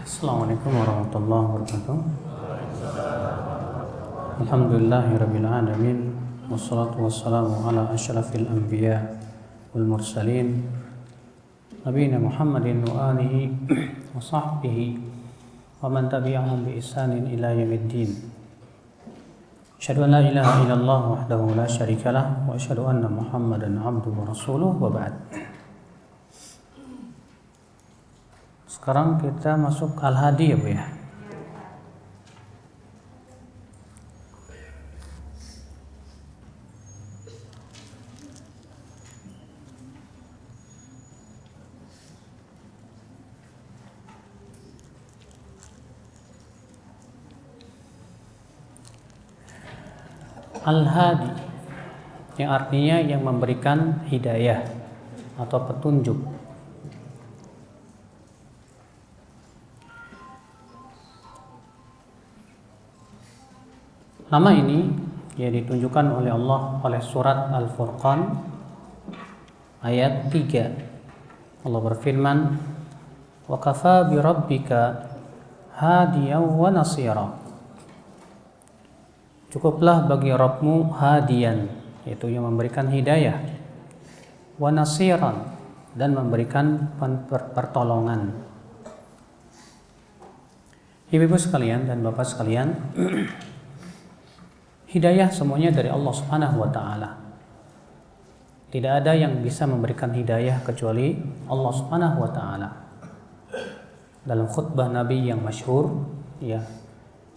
Assalamualaikum warahmatullahi wabarakatuh. Alhamdulillahirabbil alamin wassalatu wassalamu ala asyrafil anbiya wal mursalin nabiyina Muhammadin wa alihi wa sahbihi wa man tabi'ahum bi ihsanin ila yaumiddin. Asyhadu an la ilaha illallah wahdahu la syarikalah wa asyhadu anna Muhammadan abduhu wa rasuluh wa ba'd. Sekarang kita masuk Al-Hadi ya Bu ya. Al-Hadi yang artinya yang memberikan hidayah atau petunjuk. Nama ini ya ditunjukkan oleh Allah oleh surat Al-Furqan ayat 3. Allah berfirman, "Wa kafa bi rabbika hadiyan wa nasira." Cukuplah bagi Rabbmu hadiyan, yaitu yang memberikan hidayah, wa nasiran, dan memberikan pertolongan. Ibu-ibu sekalian dan bapak sekalian, hidayah semuanya dari Allah Subhanahu wa taala. Tidak ada yang bisa memberikan hidayah kecuali Allah Subhanahu wa taala. Dalam khutbah Nabi yang masyhur, ya,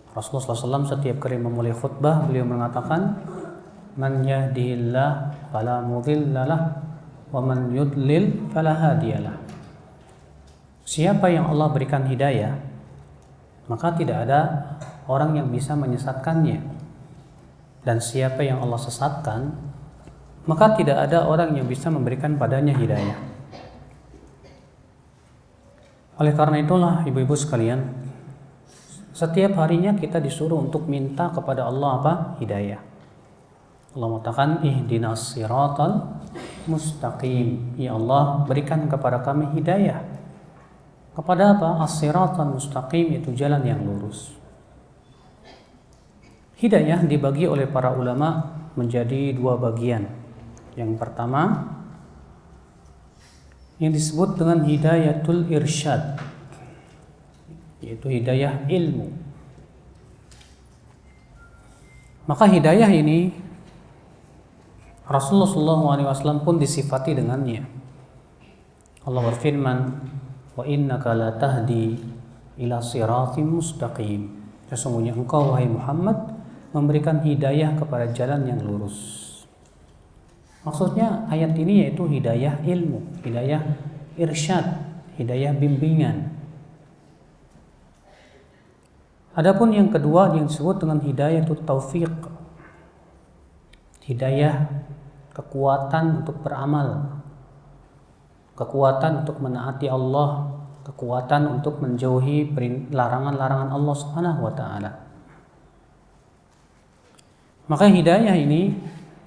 Rasulullah SAW setiap kali memulai khutbah beliau mengatakan, "Man yahdihillah fala mudhillalah wa man yudlil fala hadiyalah." Siapa yang Allah berikan hidayah, maka tidak ada orang yang bisa menyesatkannya. Dan siapa yang Allah sesatkan, maka tidak ada orang yang bisa memberikan padanya hidayah. Oleh karena itulah ibu-ibu sekalian, setiap harinya kita disuruh untuk minta kepada Allah apa? Hidayah. Allah mengatakan, "Ihdinas siratal mustaqim." Ya Allah, berikan kepada kami hidayah. Kepada apa? As-siratal mustaqim, itu jalan yang lurus. Hidayah dibagi oleh para ulama menjadi dua bagian. Yang pertama yang disebut dengan hidayatul irsyad, yaitu hidayah ilmu. Maka hidayah ini Rasulullah SAW pun disifati dengannya. Allah berfirman, "Wa innaka la tahdi ila siratim mustaqim." Sesungguhnya engkau wahai Muhammad memberikan hidayah kepada jalan yang lurus. Maksudnya ayat ini yaitu hidayah ilmu, hidayah irsyad, hidayah bimbingan. Adapun yang kedua yang disebut dengan hidayah itu taufiq, hidayah kekuatan untuk beramal, kekuatan untuk menaati Allah, kekuatan untuk menjauhi larangan-larangan Allah Subhanahu wa taala. Maka hidayah ini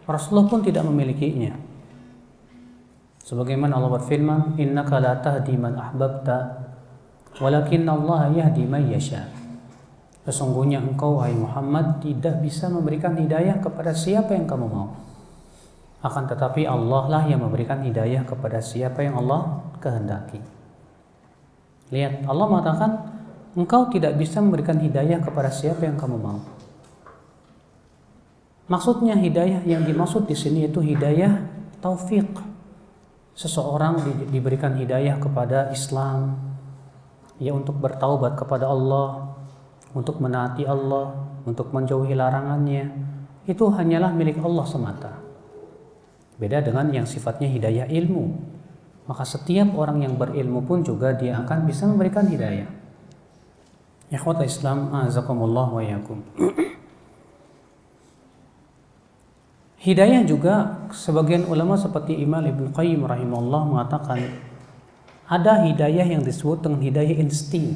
Rasulullah pun tidak memilikinya. Sebagaimana Allah berfirman, "Innaka la tahdi man ahbabta, walakinna Allah yahdi man yasha." Sesungguhnya engkau wahai Muhammad tidak bisa memberikan hidayah kepada siapa yang kamu mau. Akan tetapi Allah lah yang memberikan hidayah kepada siapa yang Allah kehendaki. Lihat, Allah mengatakan engkau tidak bisa memberikan hidayah kepada siapa yang kamu mau. Maksudnya hidayah yang dimaksud di sini itu hidayah taufik. Seseorang diberikan hidayah kepada Islam, ya, untuk bertaubat kepada Allah, untuk menaati Allah, untuk menjauhi larangannya. Itu hanyalah milik Allah semata. Beda dengan yang sifatnya hidayah ilmu. Maka setiap orang yang berilmu pun juga dia akan bisa memberikan hidayah. Ikhwatul Islam, azakumullah wa iyyakum. Hidayah juga sebagian ulama seperti Imam Ibnu Qayyim rahimahullah mengatakan ada hidayah yang disebut dengan hidayah insting.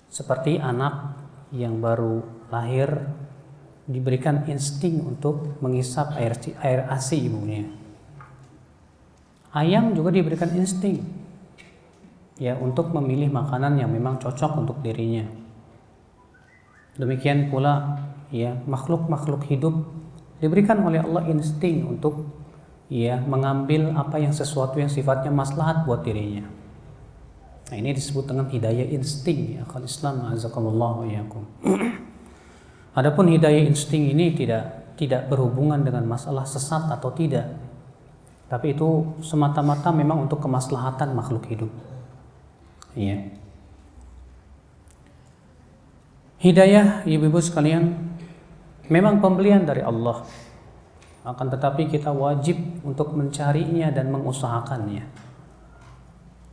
Seperti anak yang baru lahir diberikan insting untuk mengisap air ASI ibunya. Ayam juga diberikan insting. ya untuk memilih makanan yang memang cocok untuk dirinya. Demikian pula ya makhluk-makhluk hidup diberikan oleh Allah insting untuk ya mengambil apa yang sesuatu yang sifatnya maslahat buat dirinya. Nah, ini disebut dengan hidayah insting ya, akal Islam azakumullah wa iyyakum. Adapun hidayah insting ini tidak berhubungan dengan masalah sesat atau tidak. Tapi itu semata-mata memang untuk kemaslahatan makhluk hidup. Iya. Hidayah, ibu-ibu sekalian, memang pembelian dari Allah. Akan tetapi kita wajib untuk mencarinya dan mengusahakannya.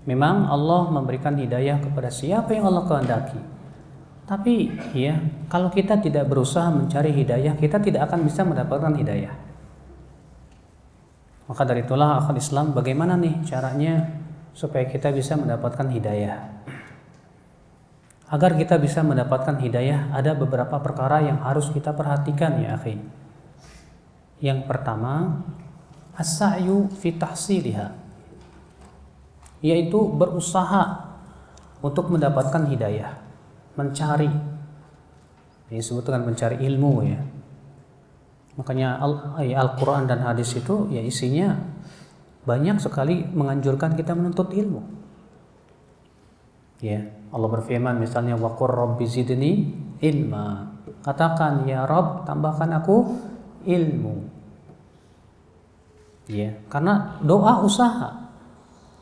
Memang Allah memberikan hidayah kepada siapa yang Allah kehendaki. Tapi ya, kalau kita tidak berusaha mencari hidayah, kita tidak akan bisa mendapatkan hidayah. Maka dari itulah akal Islam bagaimana nih caranya supaya kita bisa mendapatkan hidayah. Agar kita bisa mendapatkan hidayah, ada beberapa perkara yang harus kita perhatikan ya akhi. Yang pertama, as-sa'yu fi tahsiliha, yaitu berusaha untuk mendapatkan hidayah, mencari. Ini disebut dengan mencari ilmu ya. Makanya Al-Quran dan hadis itu ya isinya banyak sekali menganjurkan kita menuntut ilmu. Ya, Allah berfirman misalnya wa qur rabbi zidni ilma. Katakan ya Rabb, tambahkan aku ilmu. Ya, karena doa usaha.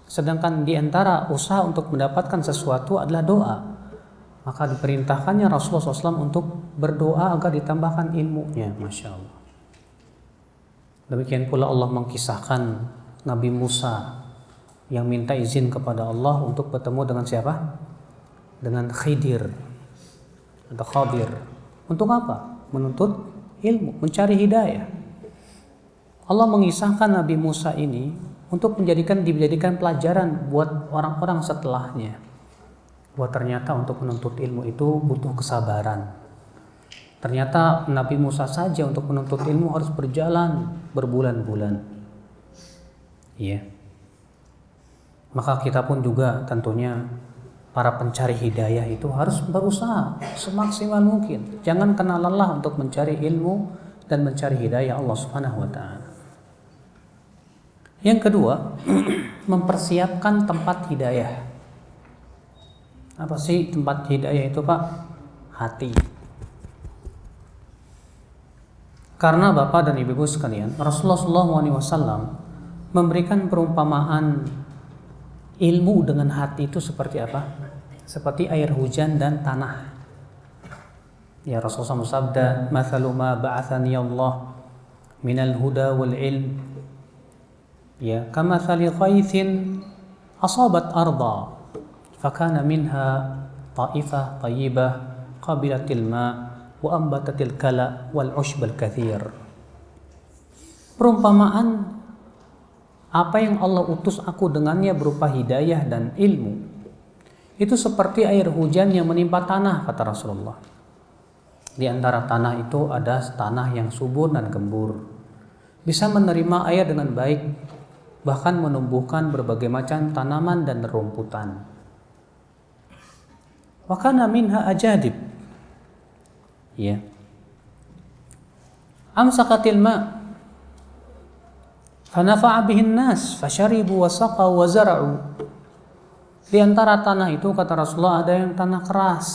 Sedangkan di antara usaha untuk mendapatkan sesuatu adalah doa. Maka diperintahkannya Rasulullah SAW untuk berdoa agar ditambahkan ilmunya. Masya Allah. Demikian pula Allah mengkisahkan Nabi Musa yang minta izin kepada Allah untuk bertemu dengan siapa? Dengan Khidir atau Khadir. Untuk apa? Menuntut ilmu, mencari hidayah. Allah mengisahkan Nabi Musa ini untuk dijadikan pelajaran buat orang-orang setelahnya. Bahwa ternyata untuk menuntut ilmu itu butuh kesabaran. Ternyata Nabi Musa saja untuk menuntut ilmu harus berjalan berbulan-bulan. Iya. Maka kita pun juga tentunya para pencari hidayah itu harus berusaha semaksimal mungkin. Jangan kena lelah untuk mencari ilmu dan mencari hidayah Allah Subhanahu wa taala. Yang kedua, mempersiapkan tempat hidayah. Apa sih tempat hidayah itu, Pak? Hati. Karena Bapak dan Ibu sekalian, Rasulullah SAW memberikan perumpamaan ilmu dengan hati itu seperti apa? Seperti air hujan dan tanah. Ya, Rasulullah bersabda, "Mathalu ma ba'athani Allah minal huda wal ilm, ya, kamathali ghaithin asabat arda, fakana minha ta'ifah tayyibah qabilatil ma' wa ambatatil kala wal ushbal kathir." Perumpamaan apa yang Allah utus aku dengannya berupa hidayah dan ilmu itu seperti air hujan yang menimpa tanah, kata Rasulullah. Di antara tanah itu ada tanah yang subur dan gembur, bisa menerima air dengan baik, bahkan menumbuhkan berbagai macam tanaman dan rumputan. Wa kana minha ajadib, ya, amsakatil ma' fanafa'a bihin nas fasharibu wa saqaw wa zara'u. Di antara tanah itu, kata Rasulullah, ada yang tanah keras,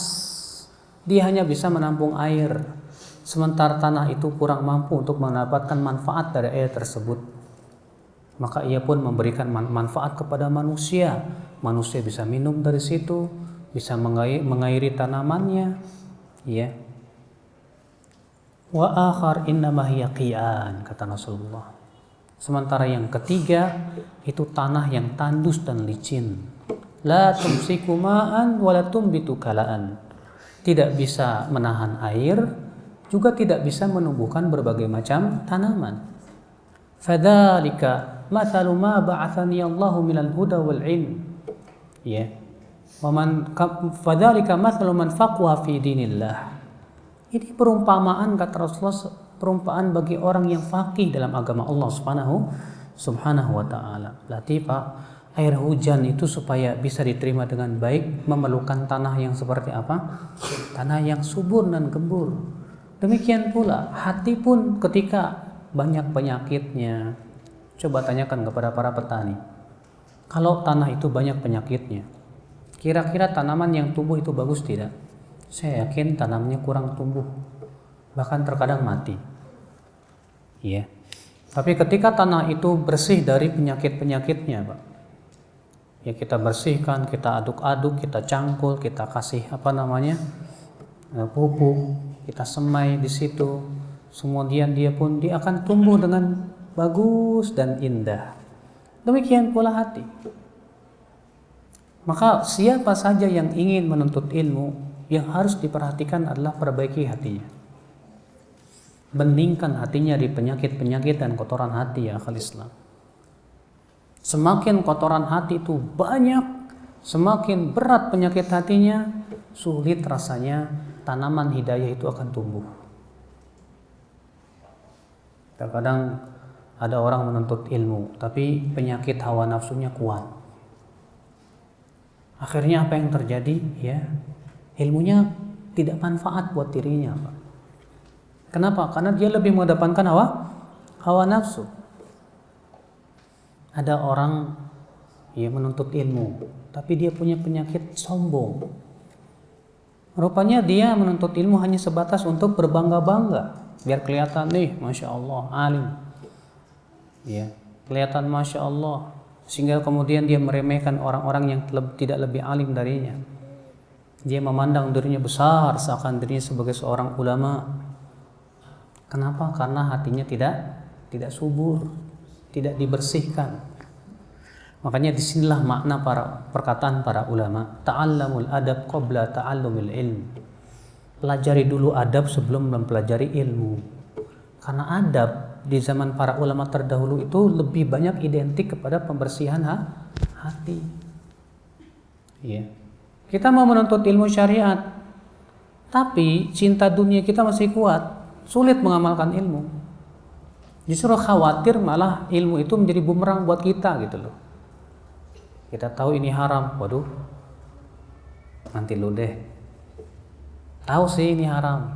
dia hanya bisa menampung air, sementara tanah itu kurang mampu untuk mendapatkan manfaat dari air tersebut. Maka ia pun memberikan manfaat kepada manusia. Manusia bisa minum dari situ, bisa mengairi tanamannya, ya. Wa akhar innama hiya qi'an, kata Rasulullah. Sementara yang ketiga itu tanah yang tandus dan licin. La tumsiku ma'an wa la tumbitu kala'an. Tidak bisa menahan air, juga tidak bisa menumbuhkan berbagai macam tanaman. Fadzalika mathalu ma ba'athani Allahu minal huda wal ilm. Ya. Wa man fadzalika mathalu man faqaha fi dinillah. Ini perumpamaan, kata Rasulullah, perumpamaan bagi orang yang faqih dalam agama Allah Subhanahu wa taala. Berarti Pak, air hujan itu supaya bisa diterima dengan baik memerlukan tanah yang seperti apa? Tanah yang subur dan gembur. Demikian pula hati pun ketika banyak penyakitnya. Coba tanyakan kepada para petani. Kalau tanah itu banyak penyakitnya, kira-kira tanaman yang tumbuh itu bagus tidak? Saya yakin tanamannya kurang tumbuh, bahkan terkadang mati. Iya. Tapi ketika tanah itu bersih dari penyakit-penyakitnya, Pak, ya kita bersihkan, kita aduk-aduk, kita cangkul, kita kasih pupuk, kita semai di situ, kemudian dia akan tumbuh dengan bagus dan indah. Demikian pula hati. Maka siapa saja yang ingin menuntut ilmu, yang harus diperhatikan adalah perbaiki hatinya. Beningkan hatinya di penyakit-penyakit dan kotoran hati, ya akhal Islam. Semakin kotoran hati itu banyak, semakin berat penyakit hatinya, sulit rasanya tanaman hidayah itu akan tumbuh. Terkadang ada orang menuntut ilmu, tapi penyakit hawa nafsunya kuat. Akhirnya apa yang terjadi? Ya, ilmunya tidak manfaat buat dirinya, Pak. Kenapa? Karena dia lebih mengedepankan hawa nafsu. Ada orang menuntut ilmu, tapi dia punya penyakit sombong. Rupanya dia menuntut ilmu hanya sebatas untuk berbangga-bangga, biar kelihatan nih, masya Allah, alim. Ya, kelihatan masya Allah, sehingga kemudian dia meremehkan orang-orang yang tidak lebih alim darinya. Dia memandang dirinya besar, seakan dirinya sebagai seorang ulama. Kenapa? Karena hatinya tidak subur, tidak dibersihkan. Makanya disinilah makna perkataan para ulama, ta'allamul adab qabla ta'allumil ilm. Pelajari dulu adab sebelum mempelajari ilmu. Karena adab di zaman para ulama terdahulu itu lebih banyak identik kepada pembersihan hati. Ya. Kita mau menuntut ilmu syariat, tapi cinta dunia kita masih kuat. Sulit mengamalkan ilmu. Justru khawatir malah ilmu itu menjadi bumerang buat kita gitu loh. Kita tahu ini haram, waduh, nanti lu deh. Tahu sih ini haram,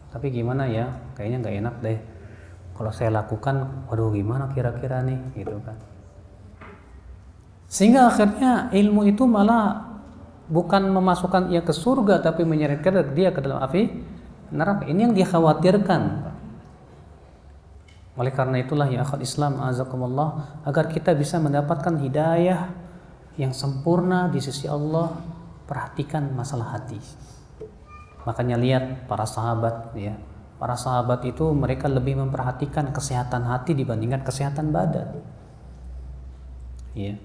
tapi gimana ya? Kayaknya nggak enak deh. Kalau saya lakukan, waduh gimana kira-kira nih, gitu kan. Sehingga akhirnya ilmu itu malah bukan memasukkan ia ke surga, tapi menyeretkan dia ke dalam api neraka. Ini yang dikhawatirkan. Oleh karena itulah ya akhwat Islam azakumullah, agar kita bisa mendapatkan hidayah yang sempurna di sisi Allah, perhatikan masalah hati. Makanya lihat para sahabat ya. Para sahabat itu mereka lebih memperhatikan kesehatan hati dibandingkan kesehatan badan. Ya.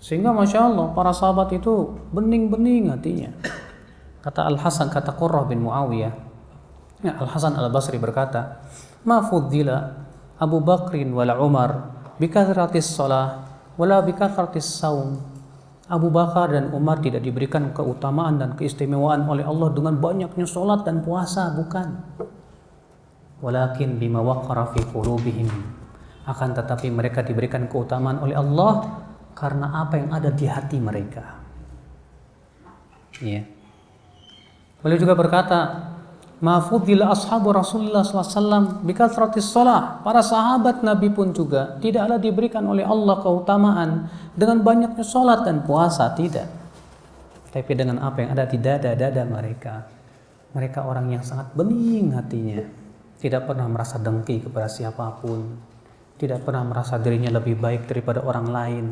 Sehingga masya Allah para sahabat itu bening-bening hatinya. Kata Al-Hasan, kata Qurrah bin Muawiyah, ya, Al-Hasan Al-Basri berkata, ma fuddila Abu Bakrin wala Umar bikathratis shalah wala bikathratis saum. Abu Bakar dan Umar tidak diberikan keutamaan dan keistimewaan oleh Allah dengan banyaknya sholat dan puasa, bukan. Walakin bima waqara fi qulubihim, akan tetapi mereka diberikan keutamaan oleh Allah karena apa yang ada di hati mereka. Ya. Beliau juga berkata, ma fudila ashabu Rasulullah SAW bikathratis shalah. Para sahabat Nabi pun juga tidaklah diberikan oleh Allah keutamaan dengan banyaknya sholat dan puasa, tidak. Tapi dengan apa yang ada di dada-dada mereka. Mereka orang yang sangat bening hatinya, tidak pernah merasa dengki kepada siapapun, tidak pernah merasa dirinya lebih baik daripada orang lain,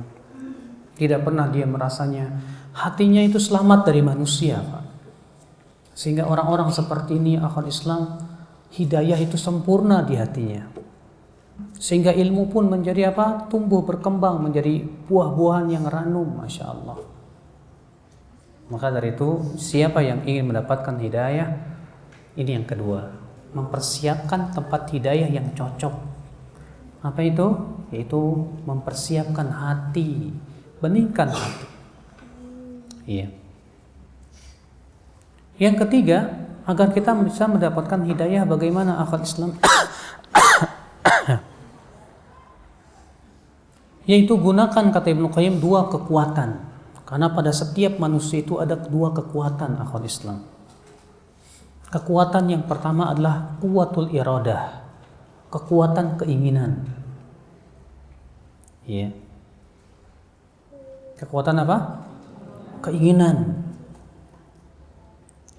tidak pernah dia merasanya hatinya itu selamat dari manusia, Pak. Sehingga orang-orang seperti ini akhwat Islam, hidayah itu sempurna di hatinya. Sehingga ilmu pun menjadi apa? Tumbuh berkembang menjadi buah-buahan yang ranum, masya Allah. Maka dari itu siapa yang ingin mendapatkan hidayah, ini yang kedua, mempersiapkan tempat hidayah yang cocok. Apa itu? Yaitu mempersiapkan hati, beningkan hati. Iya. Yang ketiga, agar kita bisa mendapatkan hidayah, bagaimana akhwat Islam? Yaitu gunakan, kata Ibnu Qayyim, dua kekuatan. Karena pada setiap manusia itu ada dua kekuatan, akhwat Islam. Kekuatan yang pertama adalah kuwatul iradah, kekuatan keinginan. Ya. Kekuatan apa? Keinginan.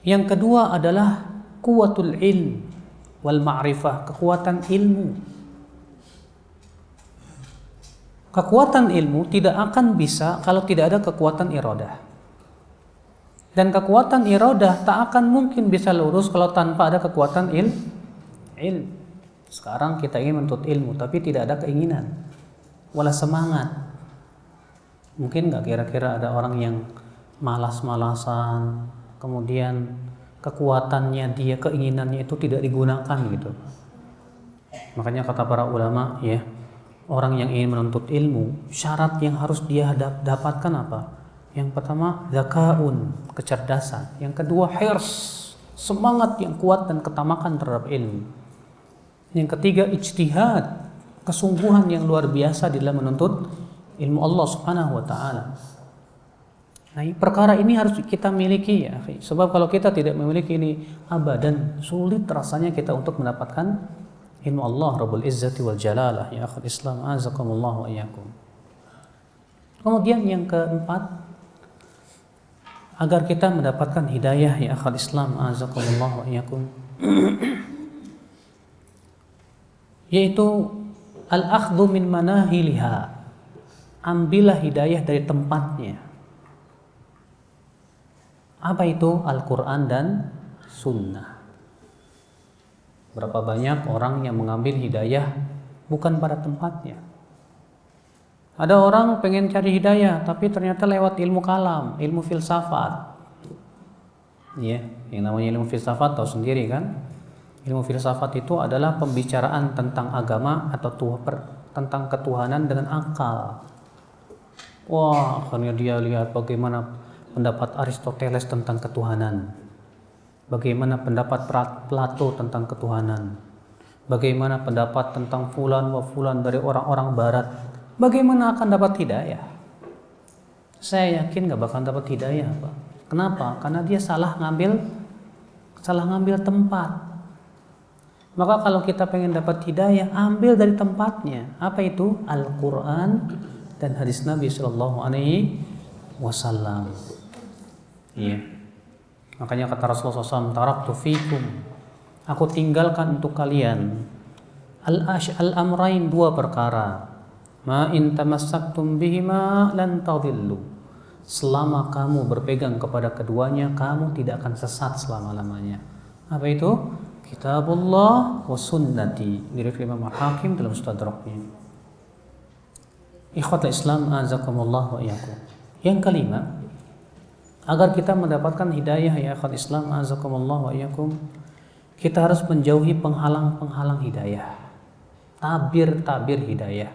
Yang kedua adalah kuwatul ilm wal ma'rifah, kekuatan ilmu. Kekuatan ilmu tidak akan bisa kalau tidak ada kekuatan iradah. Dan kekuatan iradah tak akan mungkin bisa lurus kalau tanpa ada kekuatan ilmu. Sekarang kita ingin menuntut ilmu tapi tidak ada keinginan wala semangat. Mungkin gak kira-kira ada orang yang malas-malasan, kemudian kekuatannya dia, keinginannya itu tidak digunakan gitu. Makanya kata para ulama, ya, orang yang ingin menuntut ilmu, syarat yang harus dia dapatkan apa? Yang pertama, zakaun, kecerdasan. Yang kedua, hirs, semangat yang kuat dan ketamakan terhadap ilmu. Yang ketiga, ijtihad, kesungguhan yang luar biasa di dalam menuntut ilmu Allah Subhanahu wa taala. Nah, perkara ini harus kita miliki, ya. Sebab kalau kita tidak memiliki ini, abadan sulit rasanya kita untuk mendapatkan ilmu Allah Rabbul Izzati wal Jalalah, ya akhul Islam, azakumullah wa iyyakum. Kemudian yang keempat, agar kita mendapatkan hidayah, ya akhul Islam, azakumullah wa iyyakum, yaitu al-akhdhu min manahiliha, ambillah hidayah dari tempatnya. Apa itu? Al-Quran dan Sunnah. Berapa banyak orang yang mengambil hidayah bukan pada tempatnya. Ada orang pengen cari hidayah tapi ternyata lewat ilmu kalam, ilmu filsafat. Ya, yang namanya ilmu filsafat tahu sendiri kan? Ilmu filsafat itu adalah pembicaraan tentang agama atau tentang ketuhanan dengan akal. Wah, akhirnya dia lihat bagaimana pendapat Aristoteles tentang ketuhanan, bagaimana pendapat Plato tentang ketuhanan, bagaimana pendapat tentang fulan wa fulan dari orang-orang barat, bagaimana akan dapat hidayah? Saya yakin gak bakal dapat hidayah, Pak. Kenapa? Karena dia salah ngambil tempat. Maka kalau kita pengen dapat hidayah, ambil dari tempatnya. Apa itu? Al-Quran dan hadis Nabi Sallallahu Alaihi Wasallam. Iya. Makanya kata Rasulullah SAW, taraktu fikum, aku tinggalkan untuk kalian al-amrain, dua perkara, ma in tamassaktum bihima lan tadillu, selama kamu berpegang kepada keduanya kamu tidak akan sesat selama-lamanya. Apa itu? Kitabullah wa sunnati, diriwayatkan Imam Hakim dalam Mustadraknya. Ikhwatul Islam, azakumullah wa iyyakum. Yang kelima, agar kita mendapatkan hidayah, ya akhwat Islam, azakumullah wa iyyakum, kita harus menjauhi penghalang-penghalang hidayah, tabir-tabir hidayah.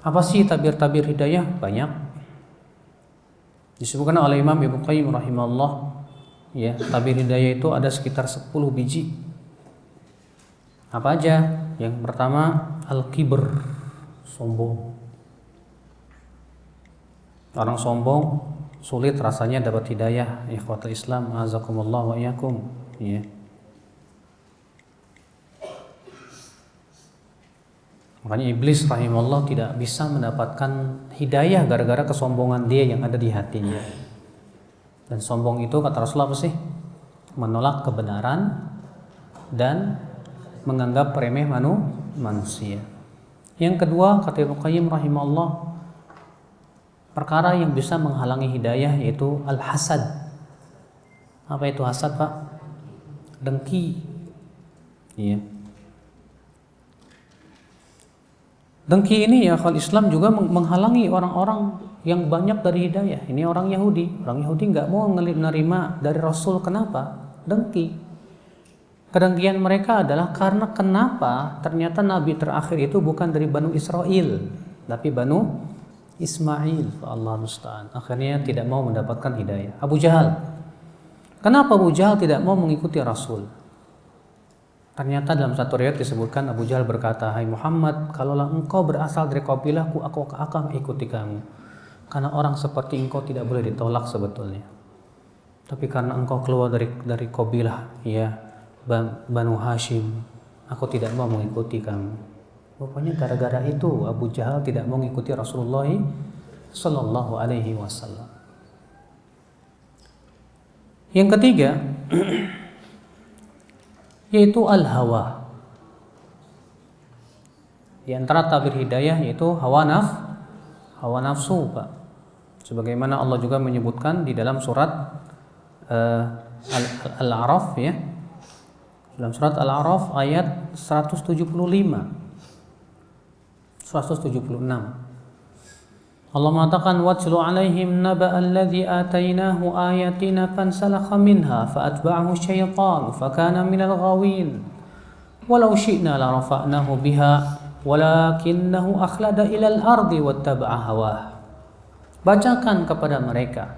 Apa sih tabir-tabir hidayah? Banyak. Disebutkan oleh Imam Ibnu Qayyim rahimahullah, ya, tabir hidayah itu ada sekitar 10 biji. Apa aja? Yang pertama, al-kibr, sombong. Orang sombong sulit rasanya dapat hidayah, ikhwatul Islam, azakumullah wa iyyakum, ya. Makanya iblis rahimahullah tidak bisa mendapatkan hidayah gara-gara kesombongan dia yang ada di hatinya. Dan sombong itu kata Rasulullah apa sih? Menolak kebenaran dan menganggap remeh manusia. Yang kedua, kata Ibnu Qayyim rahimahullah, perkara yang bisa menghalangi hidayah yaitu al-hasad. Apa itu hasad, Pak? Dengki. Iya. Dengki ini, ya akhwat Islam, juga menghalangi orang-orang yang banyak dari hidayah. Ini orang Yahudi. Orang Yahudi nggak mau menerima dari Rasul. Kenapa? Dengki. Kedengkian mereka adalah karena kenapa ternyata Nabi terakhir itu bukan dari Banu Israel, tapi Banu Ismail, Allah musta'an. Akhirnya tidak mau mendapatkan hidayah. Abu Jahal. Kenapa Abu Jahal tidak mau mengikuti Rasul? Ternyata dalam satu riwayat disebutkan Abu Jahal berkata, "Hai Muhammad, kalaulah engkau berasal dari kabilahku, aku akan ikuti kamu. Karena orang seperti engkau tidak boleh ditolak sebetulnya. Tapi karena engkau keluar dari kabilah ya Banu Hashim, aku tidak mau mengikuti kamu." Rupanya gara-gara itu Abu Jahal tidak mau mengikuti Rasulullah sallallahu alaihi wasallam. Yang ketiga yaitu al-hawa. Di antara tabir hidayah yaitu hawa nafsu, Pak. Sebagaimana Allah juga menyebutkan di dalam surat Al-A'raf ya. Dalam surat Al-A'raf ayat 176. Allah mengatakan watlu alaihim naba alladhi atainahu ayatina fansalakha minha faatba'ahu syaitan fakana minal ghawin walau syi'na la rafa'nahu biha walakinnahu akhlada ilal ardi wattaba'a hawah. Bacakan kepada mereka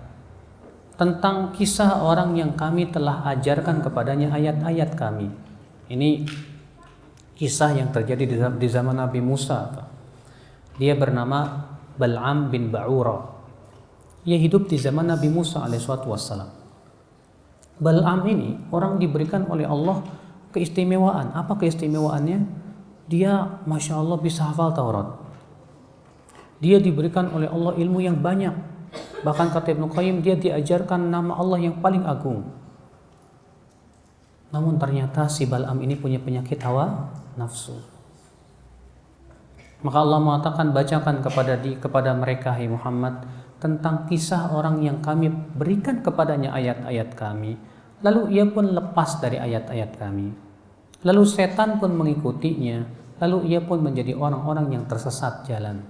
tentang kisah orang yang kami telah ajarkan kepadanya ayat-ayat kami. Ini kisah yang terjadi di zaman Nabi Musa. Dia bernama Bal'am bin Ba'ura. Ia hidup di zaman Nabi Musa alaihissalam. Bal'am ini orang diberikan oleh Allah keistimewaan. Apa keistimewaannya? Dia Masya Allah bisa hafal Taurat. Dia diberikan oleh Allah ilmu yang banyak. Bahkan kata Ibnu Qayyim, dia diajarkan nama Allah yang paling agung. Namun ternyata si Bal'am ini punya penyakit hawa nafsu. Maka Allah mengatakan bacakan kepada mereka, hai Muhammad, tentang kisah orang yang kami berikan kepadanya ayat-ayat kami. Lalu ia pun lepas dari ayat-ayat kami. Lalu setan pun mengikutinya. Lalu ia pun menjadi orang-orang yang tersesat jalan.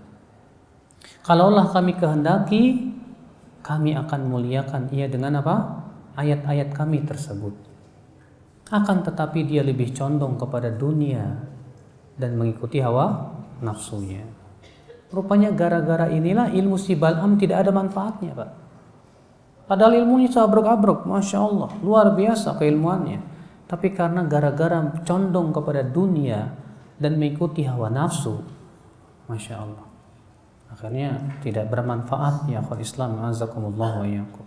Kalaulah kami kehendaki, kami akan muliakan ia dengan apa? Ayat-ayat kami tersebut. Akan tetapi dia lebih condong kepada dunia dan mengikuti hawa nafsunya. Rupanya gara-gara inilah ilmu si Bal'am tidak ada manfaatnya, Pak. Padahal ilmunya sabrok-abrok, Masya Allah, luar biasa keilmuannya. Tapi karena gara-gara condong kepada dunia dan mengikuti hawa nafsu, Masya Allah, akhirnya tidak bermanfaat ya akhwal Islam, azakumullah wa iyyakum.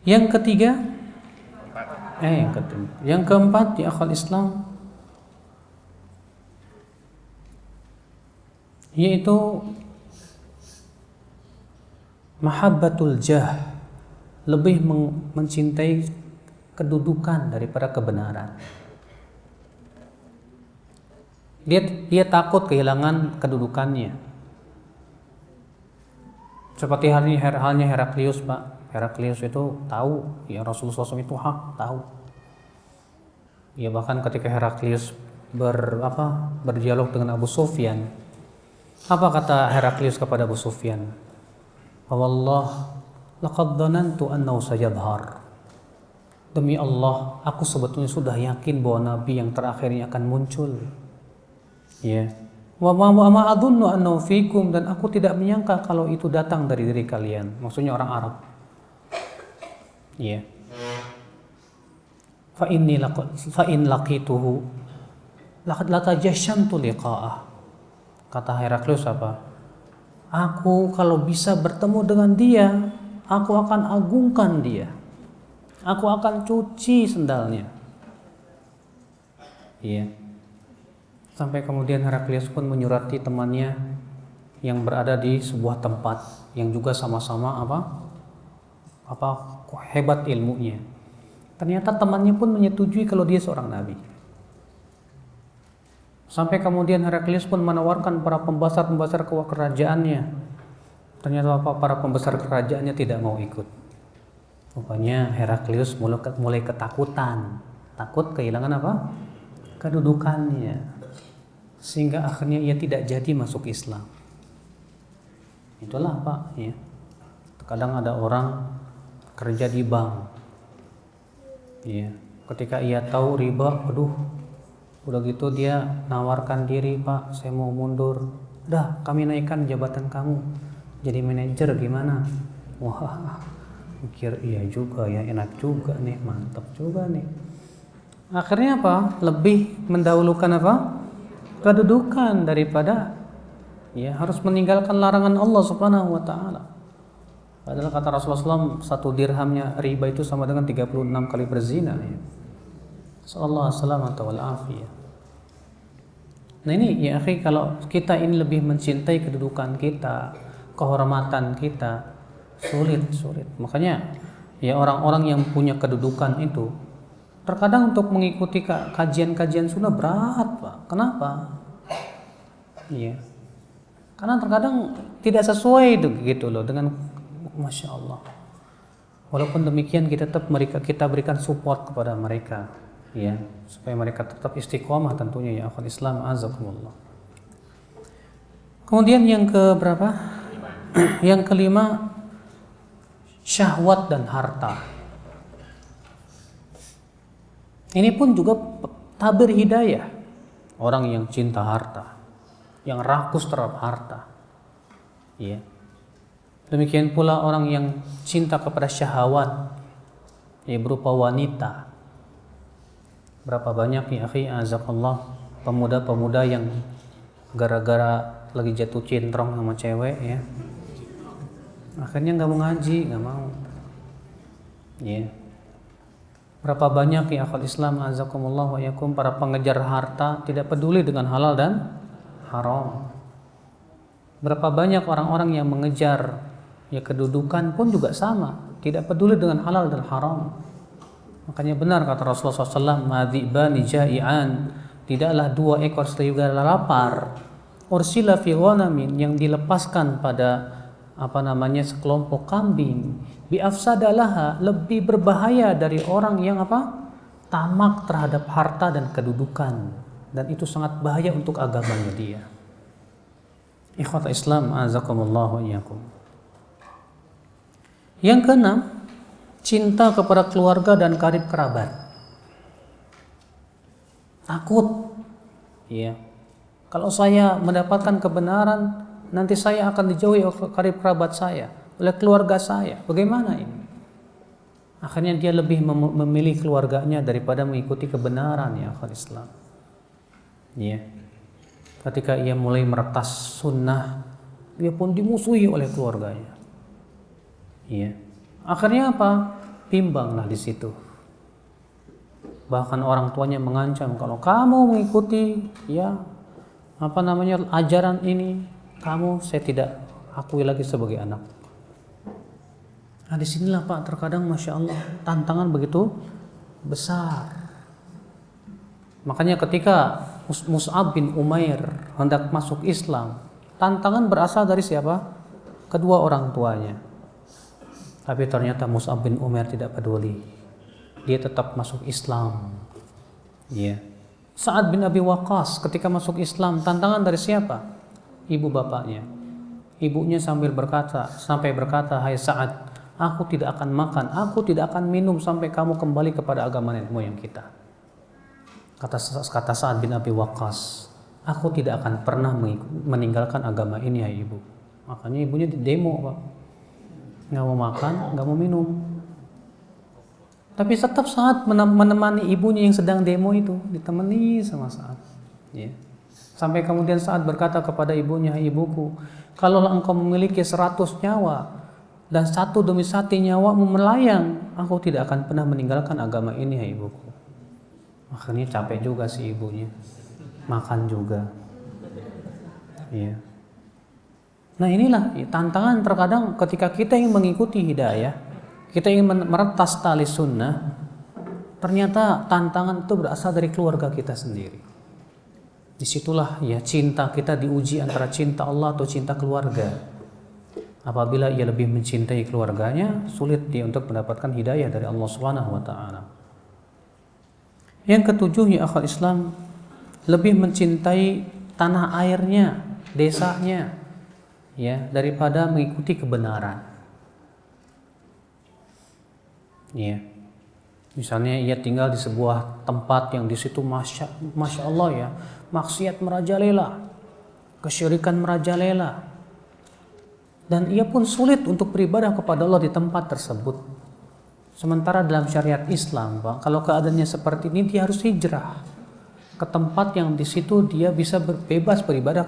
Yang ketiga, yang keempat ya akhwal Islam, yaitu mahabbatul jah, lebih mencintai kedudukan daripada kebenaran. Dia takut kehilangan kedudukannya. Seperti halnya Heraklius, Pak. Heraklius itu tahu ya Rasulullah SAW itu hak, tahu. Ya bahkan ketika Heraklius berdialog dengan Abu Sufyan, apa kata Heraklius kepada Abu Sufyan? Wallah, laqad dhanantu annahu sayadhhar. Demi Allah, aku sebetulnya sudah yakin bahwa Nabi yang terakhir ini akan muncul. Ya. Wa ma adunnu annahu fikum, dan aku tidak menyangka kalau itu datang dari diri kalian. Maksudnya orang Arab. Ya. Fa in laqituhu laqad latajashamtu liqa'ah. Kata Heraklius apa? Aku kalau bisa bertemu dengan dia, aku akan agungkan dia. Aku akan cuci sendalnya. Iya. Sampai kemudian Heraklius pun menyurati temannya yang berada di sebuah tempat yang juga sama-sama hebat ilmunya. Ternyata temannya pun menyetujui kalau dia seorang nabi. Sampai kemudian Heraklius pun menawarkan para pembesar-pembesar kerajaannya. Ternyata para pembesar kerajaannya tidak mau ikut. Rupanya Heraklius mulai ketakutan, takut kehilangan apa? Kedudukannya. Sehingga akhirnya ia tidak jadi masuk Islam. Itulah Pak, ya. Kadang ada orang kerja di bank. Ya, ketika ia tahu riba, udah gitu dia nawarkan diri, Pak, saya mau mundur. Udah, kami naikkan jabatan kamu jadi manajer, gimana? Wah, mikir iya juga ya, enak juga nih, mantap juga nih. Akhirnya apa? Lebih mendahulukan apa? Kedudukan daripada harus meninggalkan larangan Allah Subhanahu wa taala. Padahal kata Rasulullah SAW, 1 dirhamnya riba itu sama dengan 36 kali berzina. Sallallahu alaihi wasallam. Nah ini ya akhi, kalau kita ini lebih mencintai kedudukan kita, kehormatan kita, sulit. Makanya ya orang-orang yang punya kedudukan itu terkadang untuk mengikuti kajian-kajian sunnah berat, Pak. Kenapa? Iya. Karena terkadang tidak sesuai gitu loh dengan Masya Allah. Walaupun demikian kita berikan support kepada mereka, ya, supaya mereka tetap istiqomah tentunya ya akhwat Islam azakumullah. Kemudian yang ke berapa? Yang kelima, syahwat dan harta. Ini pun juga tabir hidayah. Orang yang cinta harta, yang rakus terhadap harta. Ya. Demikian pula orang yang cinta kepada syahwat, ya, berupa wanita. Berapa banyak ya akhi azakallah pemuda-pemuda yang gara-gara lagi jatuh cintrong sama cewek ya, akhirnya nggak mau ngaji, nggak mau. Ya. Berapa banyak ya akhwat Islam azakumullah wa yakum para pengejar harta tidak peduli dengan halal dan haram. Berapa banyak orang-orang yang mengejar ya kedudukan pun juga sama, tidak peduli dengan halal dan haram. Makanya benar kata Rasulullah SAW, madzibani ja'ian, tidaklah 2 ekor serigala lapar, ursila fi ghanamin, yang dilepaskan pada sekelompok kambing, bi afsadalaha, lebih berbahaya dari orang yang tamak terhadap harta dan kedudukan, dan itu sangat bahaya untuk agamanya dia. Ikhwata Islam azakumullah wa iyyakum. Yang keenam, cinta kepada keluarga dan karib kerabat. Takut, ya, kalau saya mendapatkan kebenaran, nanti saya akan dijauhi oleh karib kerabat saya, oleh keluarga saya. Bagaimana ini? Akhirnya dia lebih memilih keluarganya daripada mengikuti kebenaran ya akhwat Islam. Ya. Ketika ia mulai meretas sunnah, dia pun dimusuhi oleh keluarganya. Ya. Akhirnya apa? Bimbanglah di situ. Bahkan orang tuanya mengancam, kalau kamu mengikuti ajaran ini, kamu saya tidak akui lagi sebagai anak. Nah disinilah Pak, terkadang Masya Allah tantangan begitu besar. Makanya ketika Mus'ab bin Umair hendak masuk Islam, tantangan berasal dari siapa? Kedua orang tuanya. Tapi ternyata Mus'ab bin Umair tidak peduli, dia tetap masuk Islam. Ya. Sa'ad bin Abi Waqqas ketika masuk Islam, tantangan dari siapa? Ibu bapaknya. Ibunya sampai berkata, hai Sa'ad, aku tidak akan makan, aku tidak akan minum sampai kamu kembali kepada agama nenek moyang kita. Kata Sa'ad bin Abi Waqqas, aku tidak akan pernah meninggalkan agama ini ya ibu. Makanya ibunya demo Pak, nggak mau makan, nggak mau minum. Tapi tetap Sa'ad menemani ibunya yang sedang demo itu, ditemani sama Sa'ad. Ya. Sampai kemudian Sa'ad berkata kepada ibunya, ibuku, kalau engkau memiliki 100 nyawa dan satu demi satu nyawamu melayang, aku tidak akan pernah meninggalkan agama ini ya ibuku. Akhirnya capek juga si ibunya, makan juga. Ya. Nah inilah tantangan terkadang ketika kita ingin mengikuti hidayah, kita ingin meretas tali sunnah, ternyata tantangan itu berasal dari keluarga kita sendiri. Disitulah ya cinta kita diuji antara cinta Allah atau cinta keluarga. Apabila ia lebih mencintai keluarganya, sulit dia untuk mendapatkan hidayah dari Allah Subhanahu wa taala. Yang ketujuh ya akhwat Islam, lebih mencintai tanah airnya, desanya, ya, daripada mengikuti kebenaran. Ya. Misalnya ia tinggal di sebuah tempat yang di situ masya Allah ya, maksiat merajalela, kesyirikan merajalela, dan ia pun sulit untuk beribadah kepada Allah di tempat tersebut. Sementara dalam syariat Islam, Pak, kalau keadaannya seperti ini dia harus hijrah ke tempat yang di situ dia bisa bebas beribadah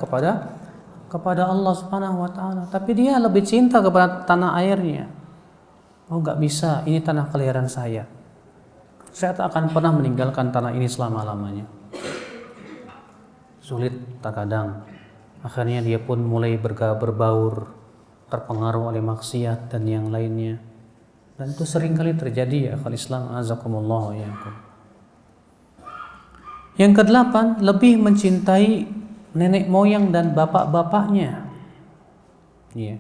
kepada Allah Subhanahu wa taala. Tapi dia lebih cinta kepada tanah airnya. Oh, enggak bisa, ini tanah kelahiran saya. Saya tak akan pernah meninggalkan tanah ini selama-lamanya. Sulit terkadang. Akhirnya dia pun mulai berbaur, terpengaruh oleh maksiat dan yang lainnya. Dan itu sering kali terjadi ya akhwal Islam azakumullah ya. Yang kedelapan, lebih mencintai nenek moyang dan bapak-bapaknya. Iya.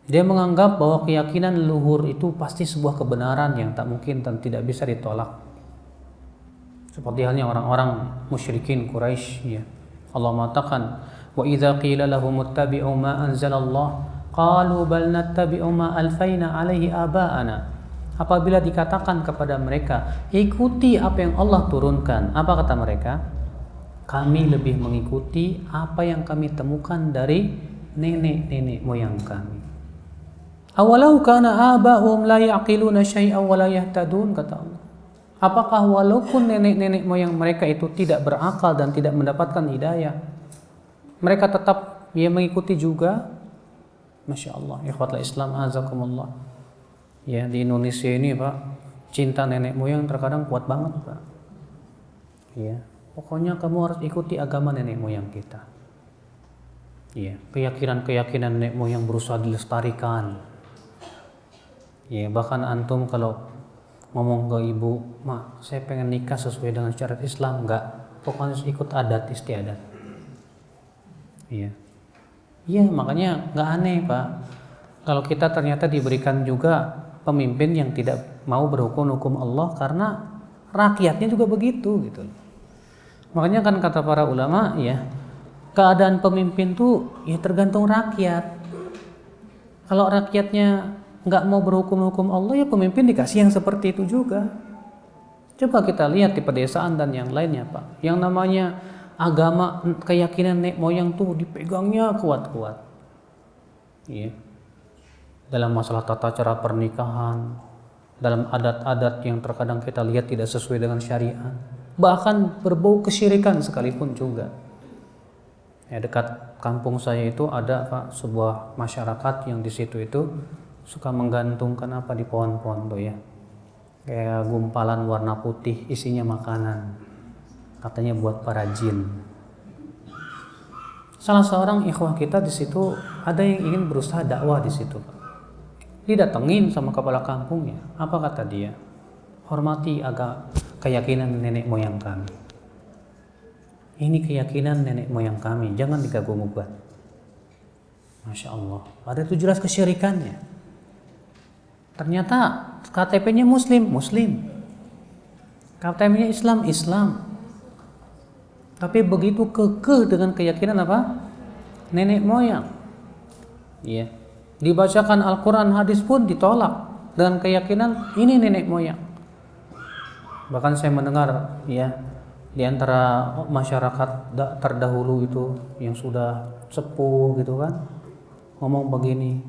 Dia menganggap bahwa keyakinan leluhur itu pasti sebuah kebenaran yang tak mungkin dan tidak bisa ditolak. Seperti halnya orang-orang musyrikin Quraisy ya. Allah mengatakan, "Wa idza qila lahum ittabi'u ma anzalallah qalu bal nattabi'u ma alfaina 'alaihi aba'ana." Apabila dikatakan kepada mereka, ikuti apa yang Allah turunkan, apa kata mereka? Kami lebih mengikuti apa yang kami temukan dari nenek-nenek moyang kami. Awalau kana aba'hum la ya'qiluna syai'an wa la yahtadun, kata Allah. Apakah walaupun nenek-nenek moyang mereka itu tidak berakal dan tidak mendapatkan hidayah, mereka tetap mengikuti juga? Masya Allah, ikhwatul Islam azakumullah. Ya, di Indonesia ini Pak, cinta nenek moyang terkadang kuat banget Pak. Ya, pokoknya kamu harus ikuti agama nenek moyang kita. Ya, keyakinan nenek moyang berusaha dilestarikan. Ya, bahkan antum kalau ngomong ke ibu, "Mak, saya pengen nikah sesuai dengan syariat Islam." Enggak, pokoknya harus ikut adat istiadat. Iya. Iya, makanya nggak aneh Pak kalau kita ternyata diberikan juga pemimpin yang tidak mau berhukum Allah karena rakyatnya juga begitu gitu. Makanya kan kata para ulama ya, keadaan pemimpin tuh ya tergantung rakyat. Kalau rakyatnya nggak mau berhukum Allah, ya pemimpin dikasih yang seperti itu juga. Coba kita lihat di pedesaan dan yang lainnya Pak, yang namanya agama, keyakinan nenek moyang tuh dipegangnya kuat-kuat. Iya. Dalam masalah tata cara pernikahan, dalam adat-adat yang terkadang kita lihat tidak sesuai dengan syariat, bahkan berbau kesyirikan sekalipun juga. Ya, dekat kampung saya itu ada Pak sebuah masyarakat yang di situ itu suka menggantungkan apa di pohon-pohon tuh ya, kayak gumpalan warna putih isinya makanan, katanya buat para jin. Salah seorang ikhwah kita di situ ada yang ingin berusaha dakwah di situ. Didatengin sama kepala kampungnya. Apa kata dia? Hormati keyakinan nenek moyang kami. Ini keyakinan nenek moyang kami, jangan diganggu-gugat. Masya Allah, ada itu jelas kesyirikannya. Ternyata KTP-nya Muslim. KTP-nya Islam. Tapi begitu kekeh dengan keyakinan apa? Nenek moyang. Iya. Dibacakan Al-Quran, hadis pun ditolak dengan keyakinan ini nenek moyang. Bahkan saya mendengar ya di antara masyarakat terdahulu itu yang sudah sepuh gitu kan, ngomong begini,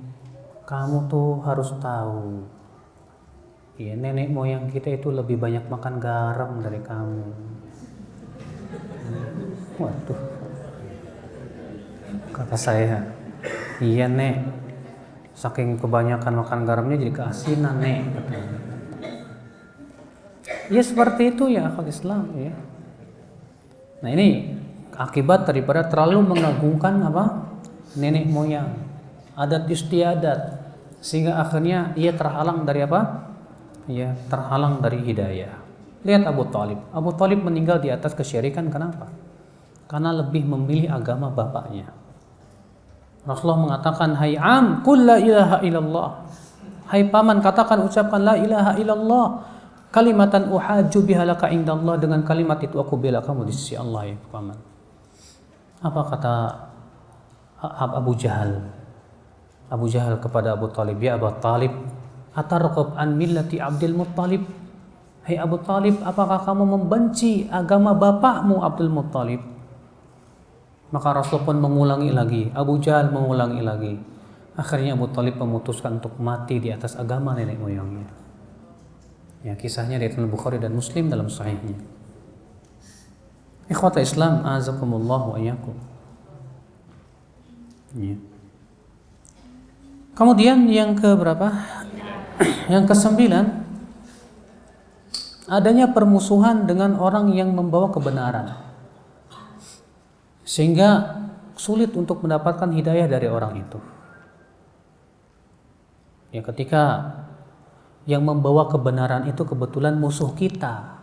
kamu tuh harus tahu, ya nenek moyang kita itu lebih banyak makan garam dari kamu. Waduh, kata saya, iya nek, saking kebanyakan makan garamnya jadi keasinan nek. Ya seperti itu ya akal Islam ya. Nah ini akibat daripada terlalu mengagungkan apa nenek moyang, adat istiadat, sehingga akhirnya ia terhalang dari apa? Ya terhalang dari hidayah. Lihat Abu Thalib. Abu Thalib meninggal di atas kesyirikan. Kenapa? Karena lebih memilih agama bapaknya. Rasulullah mengatakan, "Hai am, qul la ilaha illallah." Hai paman, katakan, ucapkan la ilaha illallah. Kalimatan uhajju biha laka indallah, dengan kalimat itu aku bela kamu di sisi Allah ya paman. Apa kata Abu Jahal? Abu Jahal kepada Abu Thalib, "Ya Abu Thalib, atarqab an millati Abdul Muttalib?" Hai Abu Thalib, apakah kamu membenci agama bapakmu Abdul Muttalib? Maka Rasul pun mengulangi lagi, Abu Jahal mengulangi lagi, Akhirnya Abu Thalib memutuskan untuk mati di atas agama nenek moyangnya. Ya, kisahnya riwayat Bukhari dan Muslim dalam sahihnya. Ikhwata Islam, azakumullah wa iyyakum. Ya. Kemudian yang ke berapa? Yang ke-9, adanya permusuhan dengan orang yang membawa kebenaran, sehingga sulit untuk mendapatkan hidayah dari orang itu. Ya, ketika yang membawa kebenaran itu kebetulan musuh kita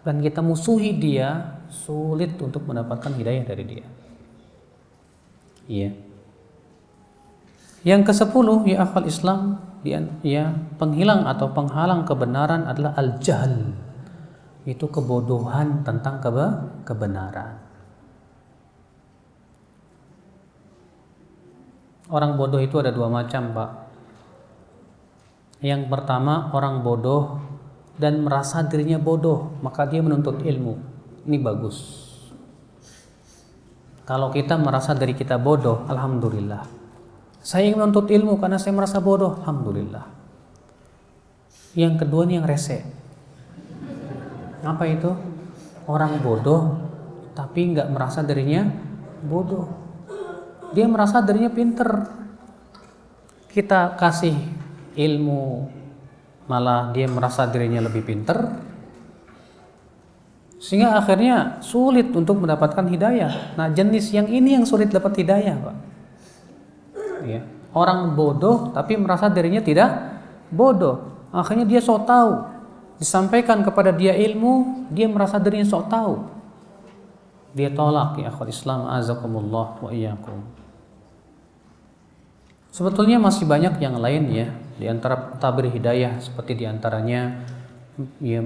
dan kita musuhi dia, sulit untuk mendapatkan hidayah dari dia. Iya. Yang ke-10, ya akhwal Islam, ya penghilang atau penghalang kebenaran adalah al-jahl. Itu kebodohan tentang kebenaran. Orang bodoh itu ada 2 macam, Pak. Yang pertama, orang bodoh dan merasa dirinya bodoh, maka dia menuntut ilmu. Ini bagus. Kalau kita merasa diri kita bodoh, alhamdulillah. Saya ingin menuntut ilmu karena saya merasa bodoh, alhamdulillah. Yang kedua ini yang rese. Apa itu? Orang bodoh tapi nggak merasa dirinya bodoh. Dia merasa dirinya pinter. Kita kasih ilmu, malah dia merasa dirinya lebih pinter, sehingga akhirnya sulit untuk mendapatkan hidayah. Nah, jenis yang ini yang sulit dapat hidayah, Pak. Ya. Orang bodoh tapi merasa dirinya tidak bodoh, akhirnya dia sok tahu. Disampaikan kepada dia ilmu, dia merasa dirinya sok tahu. Dia tolak, ya akhwat Islam, azakumullah wa iyyakum. Sebetulnya masih banyak yang lain ya, di antara tabir hidayah, seperti di antaranya ya,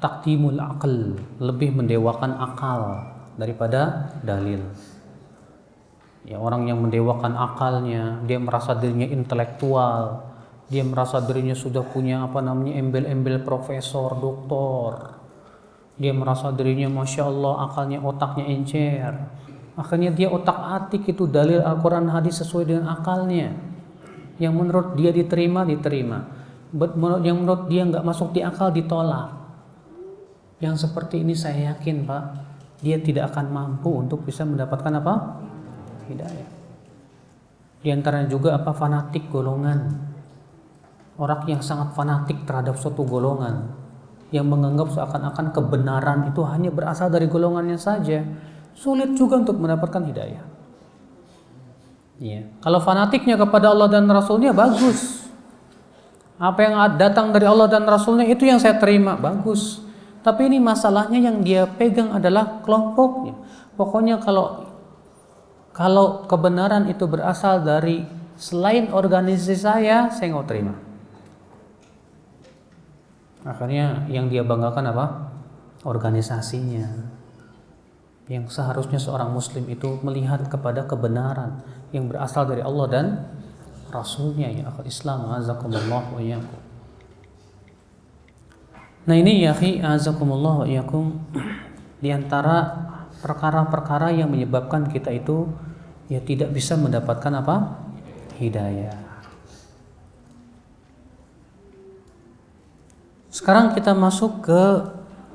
taqdimul aql, lebih mendewakan akal daripada dalil. Ya, orang yang mendewakan akalnya, dia merasa dirinya intelektual, dia merasa dirinya sudah punya embel-embel profesor, doktor. Dia merasa dirinya masya Allah akalnya, otaknya encer. Akhirnya dia otak-atik itu dalil Al-Quran hadis sesuai dengan akalnya. Yang menurut dia diterima. Yang menurut dia nggak masuk di akal ditolak. Yang seperti ini saya yakin, Pak, dia tidak akan mampu untuk bisa mendapatkan apa? Hidayah. Di antaranya juga fanatik golongan. Orang yang sangat fanatik terhadap suatu golongan, yang menganggap seakan-akan kebenaran itu hanya berasal dari golongannya saja, sulit juga untuk mendapatkan hidayah. Ya. Kalau fanatiknya kepada Allah dan Rasulnya, bagus. Apa yang datang dari Allah dan Rasulnya itu yang saya terima, bagus. Tapi ini masalahnya yang dia pegang adalah kelompoknya. Pokoknya kalau kebenaran itu berasal dari selain organisasi saya nggak terima. Akhirnya yang dia banggakan apa? Organisasinya. Yang seharusnya seorang muslim itu melihat kepada kebenaran yang berasal dari Allah dan Rasulnya, ya akhul Islam, azakumullah wa iyyakum. Nah ini ya akhi, azakumullah wa iyyakum, di antara perkara-perkara yang menyebabkan kita itu ya tidak bisa mendapatkan apa? Hidayah. Sekarang kita masuk ke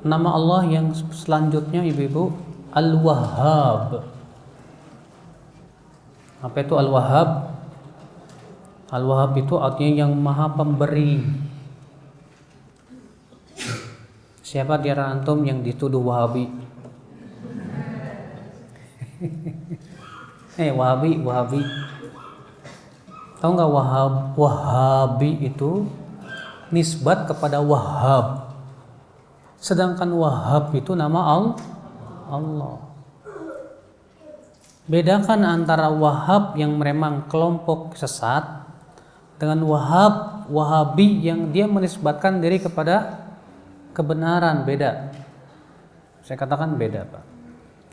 nama Allah yang selanjutnya, ibu-ibu, Al-Wahhab. Apa itu Al-Wahhab? Al-Wahhab itu artinya yang maha pemberi. Siapa di antara antum yang dituduh Wahabi? Wahabi. Tahu nggak Wahabi itu nisbat kepada Wahhab. Sedangkan Wahhab itu nama Allah. Bedakan antara Wahhab yang memang kelompok sesat dengan Wahabi yang dia menisbatkan diri kepada kebenaran, beda. Saya katakan beda, Pak.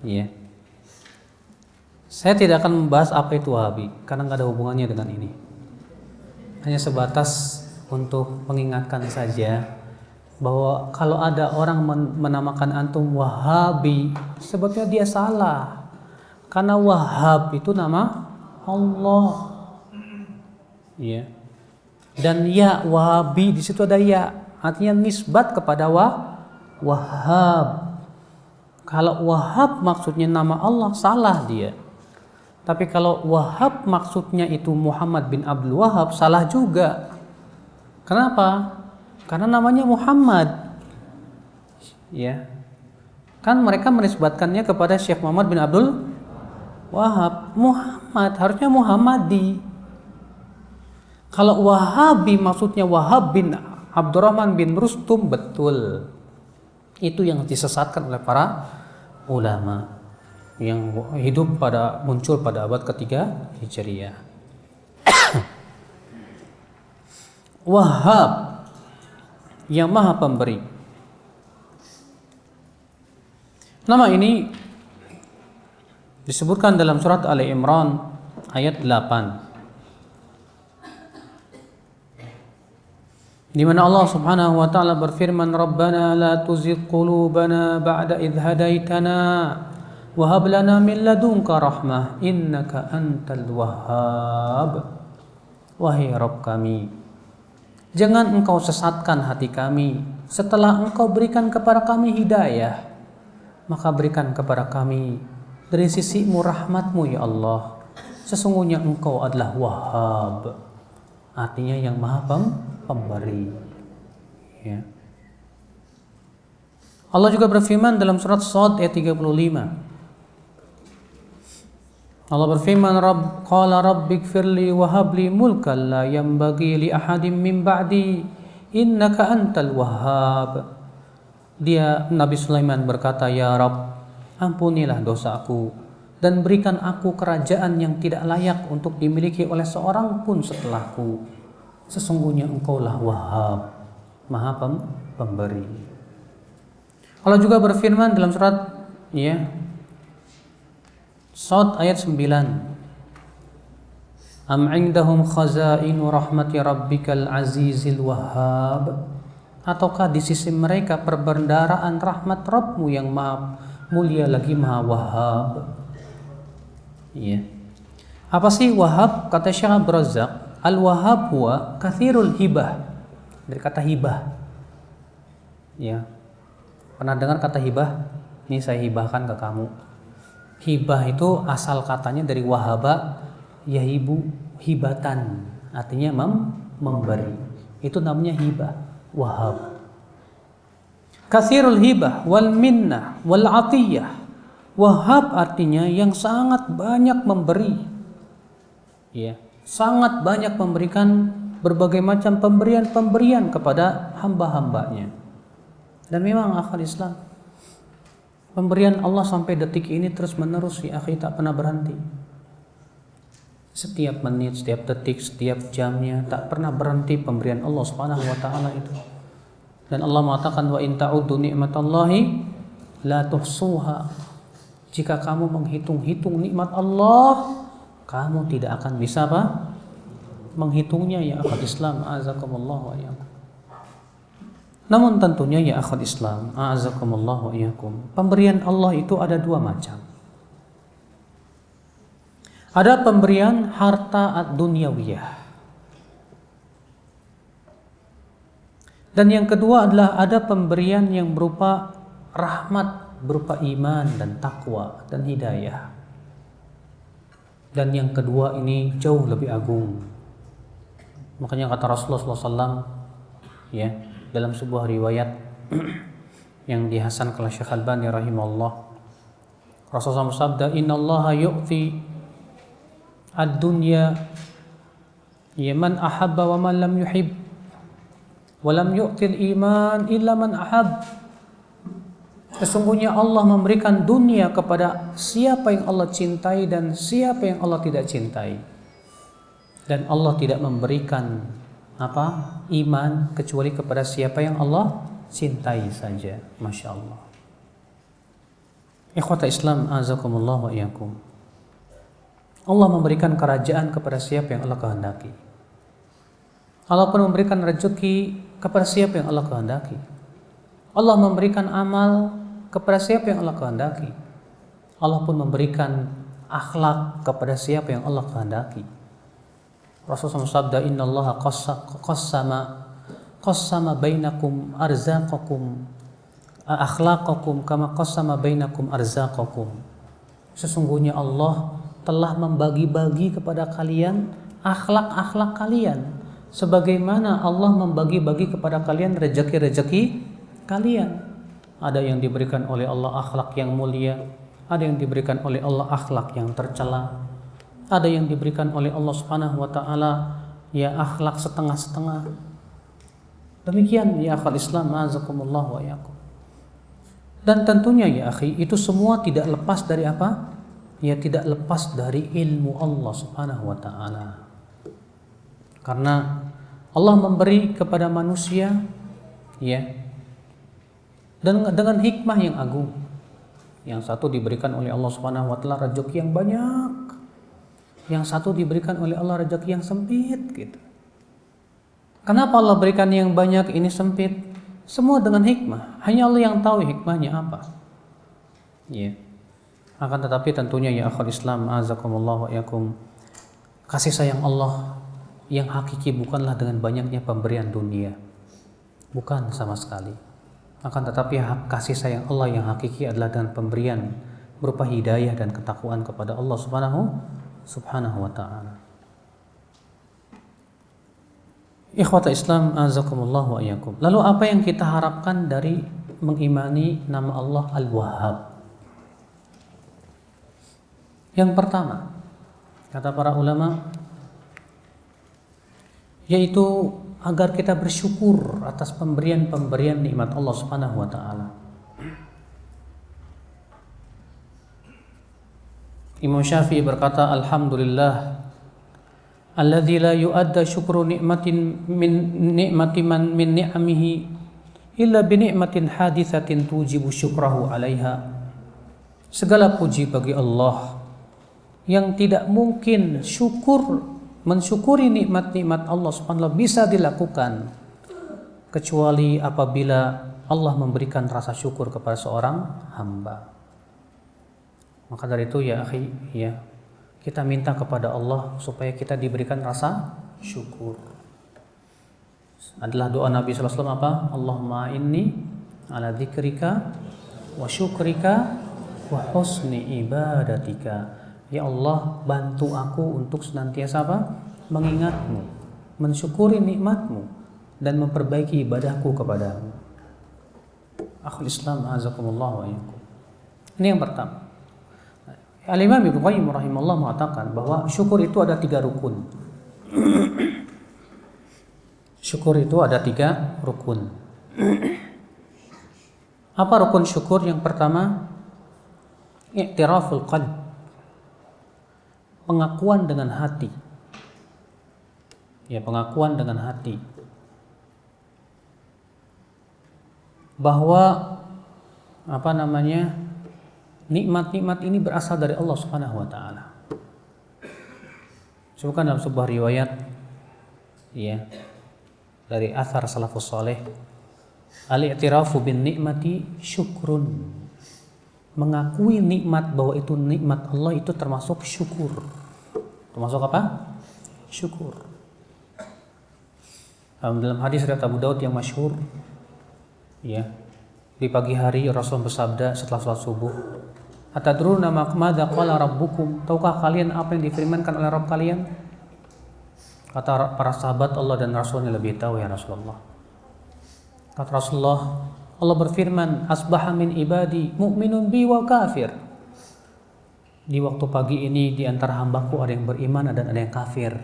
Iya. Saya tidak akan membahas apa itu Wahabi karena nggak ada hubungannya dengan ini. Hanya sebatas untuk mengingatkan saja bahwa kalau ada orang menamakan antum Wahabi, sebetulnya dia salah. Karena Wahhab itu nama Allah. Ya. Dan ya Wahabi di situ ada ya, artinya nisbat kepada Wahhab. Kalau Wahhab maksudnya nama Allah, salah dia. Tapi kalau Wahhab maksudnya itu Muhammad bin Abdul Wahhab, salah juga. Kenapa? Karena namanya Muhammad. Ya. Kan mereka menisbatkannya kepada Syekh Muhammad bin Abdul Wahhab. Muhammad harusnya Muhammadi. Kalau Wahabi maksudnya Wahhab bin Abdurrahman bin Rustum, betul. Itu yang disesatkan oleh para ulama yang muncul pada abad ketiga Hijriah. Wahhab yang Maha Pemberi. Nama ini disebutkan dalam surat Ali Imran ayat 8. Di mana Allah Subhanahu wa taala berfirman, "Rabbana la tuzigh qulubana ba'da idh hadaitana wa hab lana min ladunka rahmah innaka antal wahhab." Wahai Rabb kami, jangan engkau sesatkan hati kami setelah engkau berikan kepada kami hidayah, maka berikan kepada kami dari sisimu rahmatmu ya Allah. Sesungguhnya engkau adalah Wahhab, artinya yang Maha Pemberi. Ya. Allah juga berfirman dalam surat Shad ayat 35. Allah berfirman, qala rabbighfirli wa habli mulkan la yanbaghi li ahadin min ba'di innaka antal wahhab. Dia Nabi Sulaiman berkata, ya Rabb, ampunilah dosaku dan berikan aku kerajaan yang tidak layak untuk dimiliki oleh seorang pun setelahku. Sesungguhnya engkaulah Wahhab, Maha Pemberi. Allah juga berfirman dalam surat Shad ayat 9. Am 'indahum khazainu rahmati rabbikal azizil wahhab. Ataukah di sisi mereka perbendaharaan rahmat Rabbmu yang Maha mulia lagi Maha Wahhab? Ya. Apa sih Wahhab? Kata Syekh Abdul Razzaq, Al-Wahhab huwa kathirul hibah. Dari kata hibah. Ya. Pernah dengar kata hibah? Ini saya hibahkan ke kamu. Hibah itu asal katanya dari wahaba yahibu hibatan. Artinya memberi. Itu namanya hibah, Wahhab. Kathirul hibah wal minnah wal atiyah. Wahhab artinya yang sangat banyak memberi. Ya. Sangat banyak memberikan berbagai macam pemberian kepada hamba-hambanya. Dan memang akhir Islam, pemberian Allah sampai detik ini terus menerus ya akhi, tak pernah berhenti. Setiap menit, setiap detik, setiap jamnya tak pernah berhenti pemberian Allah Subhanahu wa taala itu. Dan Allah mengatakan, wa in ta'uddu ni'matallahi la tuhsuha. Jika kamu menghitung-hitung nikmat Allah, kamu tidak akan bisa menghitungnya ya akhwat Islam, a'azakumullah wa iyyakum. Namun tentunya ya akhwat Islam, a'azakumullah wa iyyakum, pemberian Allah itu ada dua macam. Ada pemberian harta ad-dunyawiyah. Dan yang kedua adalah ada pemberian yang berupa rahmat, berupa iman dan takwa dan hidayah. Dan yang kedua ini jauh lebih agung. Makanya kata Rasulullah SAW ya, dalam sebuah riwayat yang dihasankan oleh Syekh Albani rahimahullah, Rasulullah bersabda, innallaha yu'ti ad-dunya ya man ahabba wa man lam yuhib wa lam yu'til iman illa man ahab. Sesungguhnya Allah memberikan dunia kepada siapa yang Allah cintai dan siapa yang Allah tidak cintai. Dan Allah tidak memberikan iman kecuali kepada siapa yang Allah cintai saja. Masya Allah. Ikhwata Islam, azakumullah wa iyyakum. Allah memberikan kerajaan kepada siapa yang Allah kehendaki. Allah pun memberikan rezeki kepada siapa yang Allah kehendaki. Allah memberikan amal kepada siapa yang Allah kehendaki. Allah pun memberikan akhlak kepada siapa yang Allah kehendaki. Rasulullah sabda, innallaha qassama bainakum arzaqakum akhlaqakum kama qassama bainakum arzaqakum. Sesungguhnya Allah telah membagi-bagi kepada kalian akhlak-akhlak kalian sebagaimana Allah membagi-bagi kepada kalian rezeki-rezeki kalian. Ada yang diberikan oleh Allah akhlak yang mulia, ada yang diberikan oleh Allah akhlak yang tercela, ada yang diberikan oleh Allah Subhanahu wa taala ya akhlak setengah-setengah. Demikian ya akhwal Islam, azakumullah wa iyyakum. Dan tentunya ya akhi, itu semua tidak lepas dari apa? Ya tidak lepas dari ilmu Allah Subhanahu wa taala. Karena Allah memberi kepada manusia ya dan dengan hikmah yang agung. Yang satu diberikan oleh Allah Subhanahu wa taala rezeki yang banyak. Yang satu diberikan oleh Allah rezeki yang sempit gitu. Kenapa Allah berikan yang banyak ini sempit? Semua dengan hikmah. Hanya Allah yang tahu hikmahnya apa. Ya. Akan tetapi tentunya ya akhwal Islam, azakumullah wa iyakum, kasih sayang Allah yang hakiki bukanlah dengan banyaknya pemberian dunia. Bukan sama sekali. Akan tetapi kasih sayang Allah yang hakiki adalah dengan pemberian berupa hidayah dan ketakwaan kepada Allah Subhanahu wa ta'ala. Ikhwata Islam, azakumullah wa iyyakum. Lalu apa yang kita harapkan dari mengimani nama Allah Al-Wahhab? Yang pertama, kata para ulama, yaitu agar kita bersyukur atas pemberian-pemberian nikmat Allah Subhanahu wa taala. Imam Syafi'i berkata, alhamdulillah alladzi la yu'adda syukru ni'matin min ni'mati man min ni'amihi illa bi ni'matin haditsatin tujibu syukrahu 'alaiha. Segala puji bagi Allah yang tidak mungkin mensyukuri nikmat-nikmat Allah Subhanahu wa taala bisa dilakukan kecuali apabila Allah memberikan rasa syukur kepada seorang hamba. Maka dari itu ya akhi, ya, kita minta kepada Allah supaya kita diberikan rasa syukur. Adalah doa Nabi sallallahu alaihi wasallam apa? Allahumma inni ala dzikrika wa syukrika wa husni ibadatika. Ya Allah, bantu aku untuk senantiasa apa? Mengingatmu, mensyukuri nikmatmu dan memperbaiki ibadahku kepadamu. Akhul Islam, azakumullah wa iyyakum. Ini yang pertama. Al-Imam Ibnu Qayyim rahimahullah mengatakan bahwa syukur itu ada 3 rukun. Syukur itu ada 3 rukun. Apa rukun syukur? Yang pertama, i'tiraful qalb, pengakuan dengan hati. Ya, pengakuan dengan hati bahwa nikmat-nikmat ini berasal dari Allah Subhanahu wa taala. Sebutkan dalam sebuah riwayat ya dari athar salafus saleh, al-i'tirafu bin ni'mati syukrun. Mengakui nikmat bahwa itu nikmat Allah itu termasuk syukur. Termasuk apa? Syukur. Dalam hadis riwayat Abu Daud yang masyhur ya, di pagi hari Rasul bersabda setelah salat subuh, atadruna madza qala rabbukum? Tahukah kalian apa yang difirmankan oleh Rabb kalian? Kata para sahabat, Allah dan Rasulnya lebih tahu ya Rasulullah. Kata Rasulullah, Allah berfirman, asbaha min ibadi mu'minun bi wa kafir. Di waktu pagi ini di antara hambaku ada yang beriman dan ada yang kafir.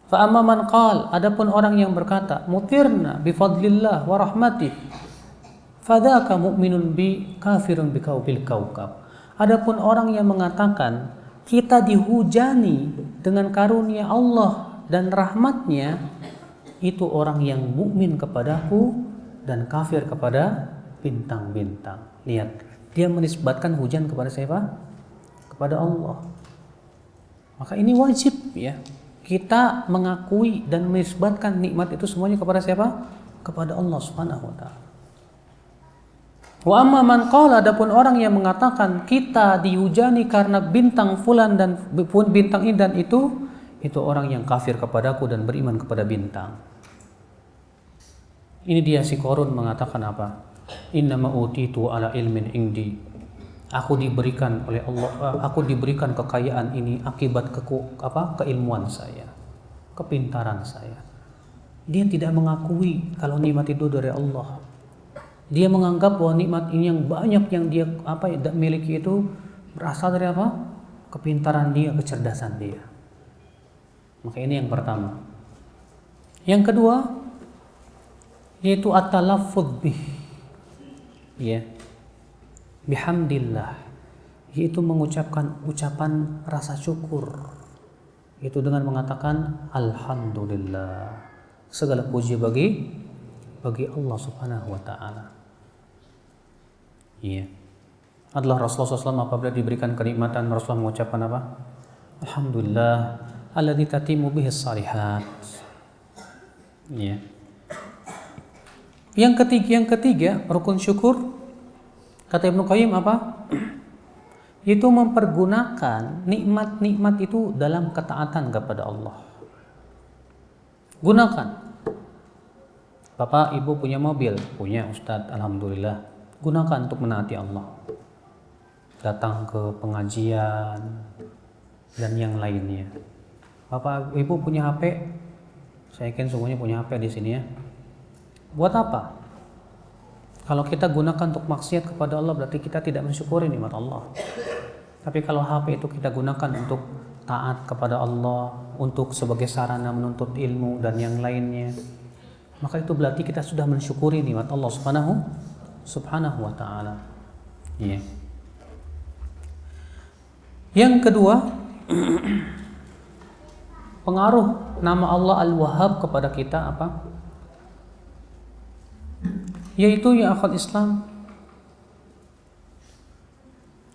Fa amma man qala, adapun orang yang berkata, mutirna bi fadlillah wa rahmatih, fadzaka mu'minun bi kafirun bi kaubil kaukab. Adapun orang yang mengatakan kita dihujani dengan karunia Allah dan rahmatnya, itu orang yang mukmin kepadaku dan kafir kepada bintang-bintang. Lihat, dia menisbatkan hujan kepada siapa? Kepada Allah. Maka ini wajib ya, kita mengakui dan menisbatkan nikmat itu semuanya kepada siapa? Kepada Allah Subhanahu wa taala. Wa amma man qala, adapun orang yang mengatakan kita dihujani karena bintang fulan dan bintang ini dan itu itu orang yang kafir kepadaku dan beriman kepada bintang. Ini dia si Qarun mengatakan apa? Innama utitu ala ilmin indi. Aku diberikan oleh Allah, aku diberikan kekayaan ini akibat keilmuan saya, kepintaran saya. Dia tidak mengakui kalau nikmat itu dari Allah. Dia menganggap bahwa nikmat ini yang banyak yang dia miliki itu berasal dari apa? Kepintaran dia, kecerdasan dia. Maka ini yang pertama. Yang kedua yaitu at-talaffuz bih. Ya. Bihamdillah, yaitu mengucapkan ucapan rasa syukur, itu dengan mengatakan alhamdulillah, segala puji bagi Allah Subhanahu wa taala. Iya. Adalah Rasulullah SAW apabila diberikan kenikmatan, Rasulullah mengucapkan apa? Alhamdulillah alladzi tatimu bihi shalihat. Iya. Yang ketiga rukun syukur, kata Ibnu Qayyim apa? Itu mempergunakan nikmat-nikmat itu dalam ketaatan kepada Allah. Gunakan. Bapak, Ibu punya mobil? Punya, Ustadz, alhamdulillah. Gunakan untuk menaati Allah. Datang ke pengajian dan yang lainnya. Bapak, Ibu punya HP? Saya yakin semuanya punya HP di sini ya. Buat apa? Kalau kita gunakan untuk maksiat kepada Allah, berarti kita tidak mensyukuri nikmat Allah. Tapi kalau HP itu kita gunakan untuk taat kepada Allah, untuk sebagai sarana menuntut ilmu dan yang lainnya, maka itu berarti kita sudah mensyukuri nikmat Allah Subhanahu wa taala. Iya. Yang kedua, pengaruh nama Allah Al-Wahhab kepada kita apa? Yaitu ya akhwat Islam,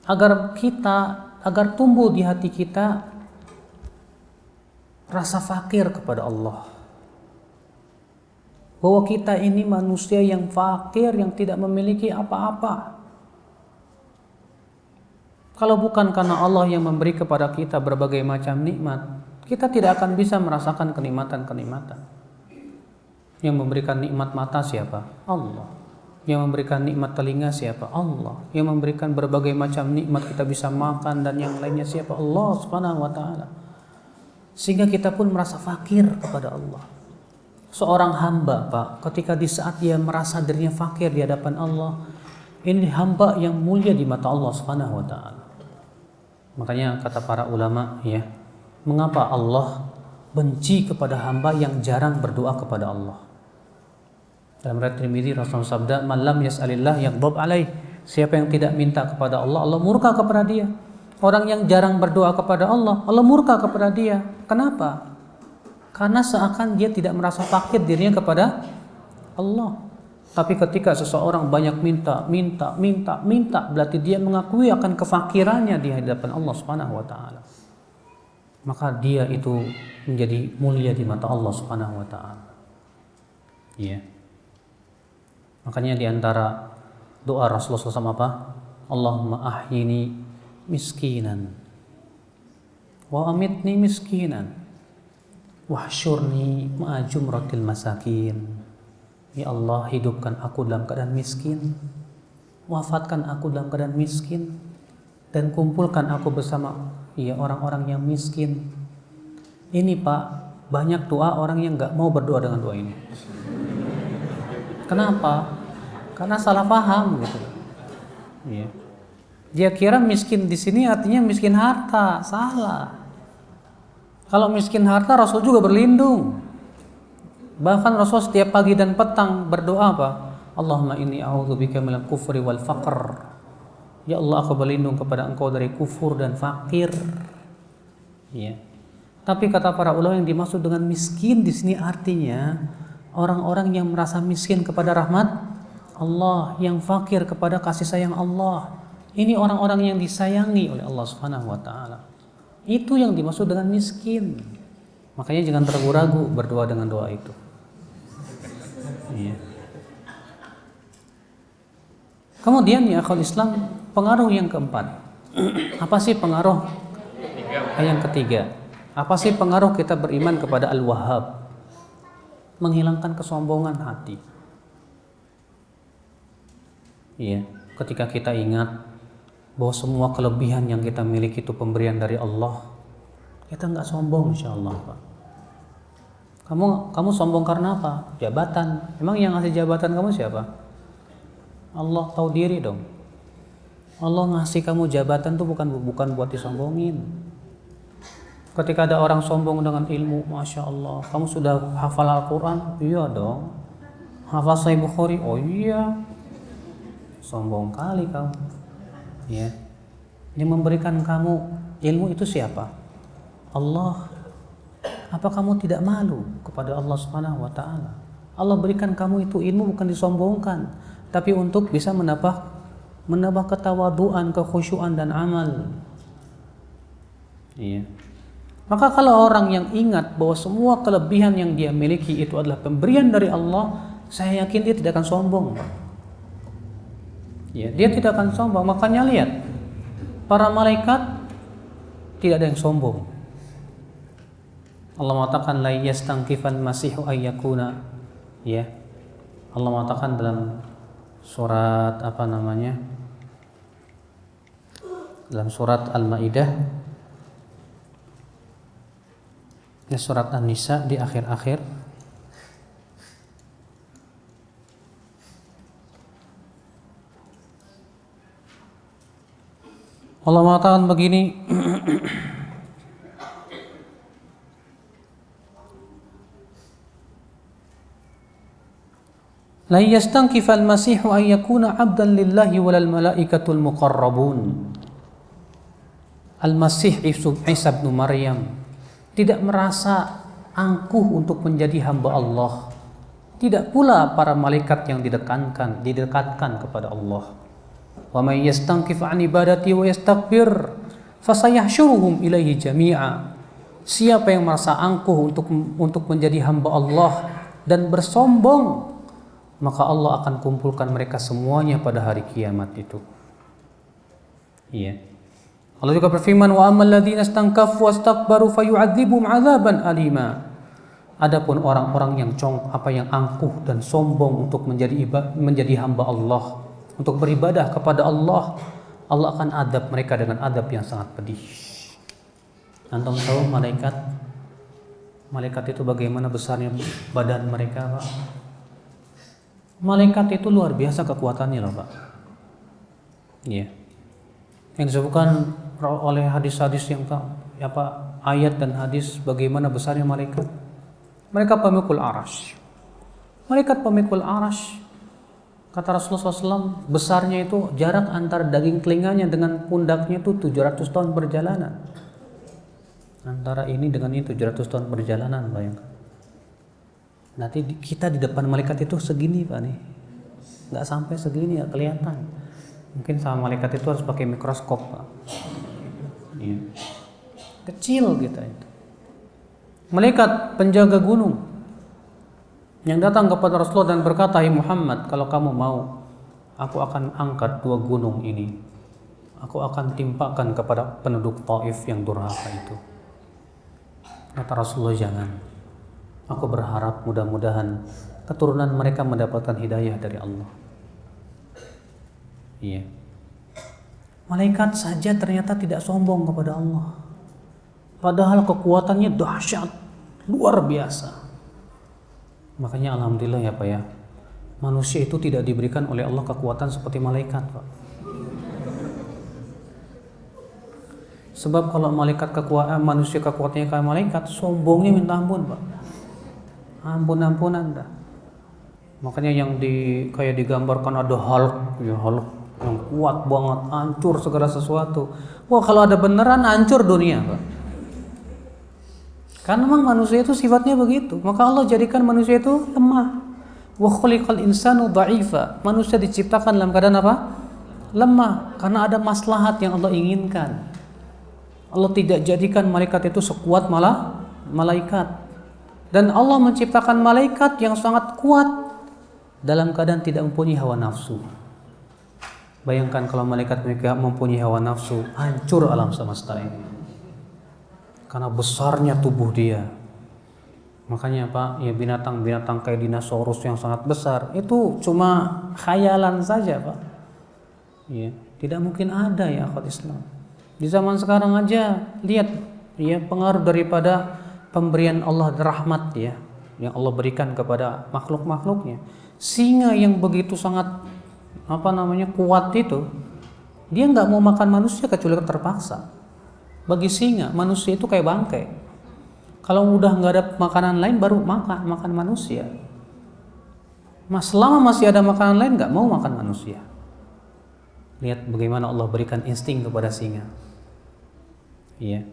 agar tumbuh di hati kita rasa fakir kepada Allah, bahwa kita ini manusia yang fakir, yang tidak memiliki apa-apa. Kalau bukan karena Allah yang memberi kepada kita berbagai macam nikmat, kita tidak akan bisa merasakan kenikmatan-kenikmatan. Yang memberikan nikmat mata siapa? Allah. Yang memberikan nikmat telinga siapa? Allah. Yang memberikan berbagai macam nikmat kita bisa makan dan yang lainnya siapa? Allah Subhanahu wa taala. Sehingga kita pun merasa fakir kepada Allah. Seorang hamba, Pak, ketika di saat dia merasa dirinya fakir di hadapan Allah, ini hamba yang mulia di mata Allah Subhanahu wa taala. Makanya kata para ulama ya, mengapa Allah benci kepada hamba yang jarang berdoa kepada Allah? Dalam riwayat Tirmidzi Rasulullah sabda, "Man lam yas'alillah yaghdab alaih." Siapa yang tidak minta kepada Allah, Allah murka kepada dia. Orang yang jarang berdoa kepada Allah, Allah murka kepada dia. Kenapa? Karena seakan dia tidak merasa fakir dirinya kepada Allah. Tapi ketika seseorang banyak minta, berarti dia mengakui akan kefakirannya di hadapan Allah Subhanahu wa taala. Maka dia itu menjadi mulia di mata Allah Subhanahu wa taala. Iya. Makanya di antara doa Rasulullah SAW apa? Allahumma ahyini miskinan wa amitni miskinan wahsyurni ma'a jumratil masakin. Ya Allah, hidupkan aku dalam keadaan miskin, wafatkan aku dalam keadaan miskin, dan kumpulkan aku bersama orang-orang yang miskin. Ini Pak, banyak doa orang yang gak mau berdoa dengan doa ini. Kenapa? Karena salah paham gitu. Iya. Dia kira miskin di sini artinya miskin harta, salah. Kalau miskin harta Rasul juga berlindung. Bahkan Rasul setiap pagi dan petang berdoa apa? Allahumma inni a'udzubika minal kufri wal faqr. Ya Allah, aku berlindung kepada Engkau dari kufur dan fakir. Iya. Tapi kata para ulama yang dimaksud dengan miskin di sini artinya orang-orang yang merasa miskin kepada rahmat Allah, yang fakir kepada kasih sayang Allah. Ini orang-orang yang disayangi oleh Allah Subhanahu wa taala. Itu yang dimaksud dengan miskin. Makanya jangan ragu-ragu berdoa dengan doa itu. Iya. Kemudian ya akhwat Islam, pengaruh yang keempat. Apa sih pengaruh yang ketiga? Apa sih pengaruh kita beriman kepada Al-Wahhab? Menghilangkan kesombongan hati. Iya, ketika kita ingat bahwa semua kelebihan yang kita miliki itu pemberian dari Allah, kita nggak sombong, insya Allah, Pak. Kamu sombong karena apa? Jabatan. Emang yang ngasih jabatan kamu siapa? Allah. Tahu diri dong. Allah ngasih kamu jabatan tuh bukan buat disombongin. Ketika ada orang sombong dengan ilmu, Masya Allah, kamu sudah hafal Al-Quran? Iya dong. Hafal Sahih Bukhari? Oh iya. Sombong kali kamu. Ya. Yang memberikan kamu ilmu itu siapa? Allah. Apa kamu tidak malu kepada Allah Subhanahu wa taala? Allah berikan kamu itu ilmu bukan disombongkan, tapi untuk bisa menambah ketawaduan, kekhusyuan dan amal. Iya. Maka kalau orang yang ingat bahwa semua kelebihan yang dia miliki itu adalah pemberian dari Allah, saya yakin dia tidak akan sombong. Ya, dia tidak akan sombong. Makanya lihat, para malaikat tidak ada yang sombong. Allah mengatakan la yastankifal masihu ayyakuna, ya. Allah mengatakan dalam surat dalam surat Al-Maidah, ya, surat An-Nisa di akhir-akhir, Allah mengatakan begini, la yastankifal masihu ayyakuna 'abdan lillahi walal malaikatul muqarrabun. Al-Masih Isa bin Maryam tidak merasa angkuh untuk menjadi hamba Allah. Tidak pula para malaikat yang didekatkan kepada Allah. Wa may yastankif 'an ibadati wa yastakbir fasayahsyuruhum ilaihi jami'a. Siapa yang merasa angkuh untuk menjadi hamba Allah dan bersombong, maka Allah akan kumpulkan mereka semuanya pada hari kiamat itu. Iya. Allah juga berfirman, wa ammal ladzina istankafu wastakbaru fayu'adzibum 'adzaban alima. Adapun orang-orang yang angkuh dan sombong untuk menjadi hamba Allah, untuk beribadah kepada Allah, Allah akan adab mereka dengan adab yang sangat pedih. Antum tahu malaikat itu bagaimana besarnya badan mereka, Pak? Malaikat itu luar biasa kekuatannya loh, Pak. Iya. Yang disebutkan oleh hadis-hadis yang ayat dan hadis bagaimana besarnya malaikat. Mereka pemikul arasy. Malaikat pemikul arasy, kata Rasulullah SAW, besarnya itu jarak antara daging telinganya dengan pundaknya itu 700 tahun perjalanan. Antara ini dengan ini 700 tahun perjalanan, bayangkan. Nanti kita di depan malaikat itu segini, Pak, nih. Nggak sampai segini, ya kelihatan. Mungkin sama malaikat itu harus pakai mikroskop, Pak. Iya. Kecil kita itu. Malaikat penjaga gunung yang datang kepada Rasulullah dan berkata, "Hai Muhammad, kalau kamu mau, aku akan angkat 2 gunung ini. Aku akan timpakan kepada penduduk Taif yang durhaka itu." Kata Rasulullah, "Jangan. Aku berharap mudah-mudahan keturunan mereka mendapatkan hidayah dari Allah." Iya. Malaikat saja ternyata tidak sombong kepada Allah. Padahal kekuatannya dahsyat, luar biasa. Makanya alhamdulillah ya Pak ya, manusia itu tidak diberikan oleh Allah kekuatan seperti malaikat, Pak. Sebab kalau manusia kekuatannya kayak malaikat, sombongnya minta ampun, Pak. Ampun-ampunan dah. Makanya yang kayak digambarkan ada Hulk yang kuat banget, hancur segala sesuatu. Wah, kalau ada beneran hancur dunia, Pak. Karena memang manusia itu sifatnya begitu. Maka Allah jadikan manusia itu lemah. Wa khuliqal insanu dha'ifa. Manusia diciptakan dalam keadaan apa? Lemah, karena ada maslahat yang Allah inginkan. Allah tidak jadikan malaikat itu sekuat malaikat. Dan Allah menciptakan malaikat yang sangat kuat dalam keadaan tidak mempunyai hawa nafsu. Bayangkan kalau malaikat mereka mempunyai hawa nafsu, hancur alam semesta ini. karena besarnya tubuh dia. Makanya Pak, ya binatang-binatang kayak dinosaurus yang sangat besar itu cuma khayalan saja Pak. Ya, tidak mungkin ada ya akhwat Islam. Di zaman sekarang aja lihat ya pengaruh daripada pemberian Allah rahmat ya yang Allah berikan kepada makhluk-makhluknya. Singa yang begitu sangat kuat itu, dia nggak mau makan manusia kecuali terpaksa. Bagi singa, manusia itu kayak bangkai. Kalau udah nggak ada makanan lain baru makan manusia. Selama masih ada makanan lain nggak mau makan manusia. Lihat bagaimana Allah berikan insting kepada singa. Iya.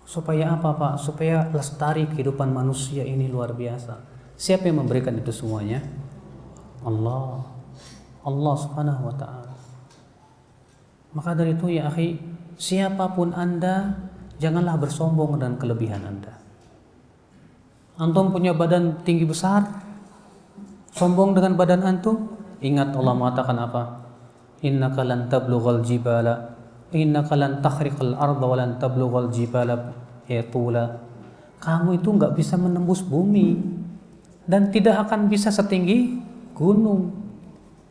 Supaya apa Pak? Supaya lestari kehidupan manusia ini luar biasa. Siapa yang memberikan itu semuanya? Allah Subhanahu wa ta'ala. Maka dari itu ya akhi, siapapun Anda, janganlah bersombong dengan kelebihan Anda. Antum punya badan tinggi besar, sombong dengan badan antum. Ingat Allah mengatakan apa? Innaka lan tablughal jibala, innaka lan takhriqal arda wa lan tablughal jibala yatula. Kamu itu enggak bisa menembus bumi dan tidak akan bisa setinggi gunung.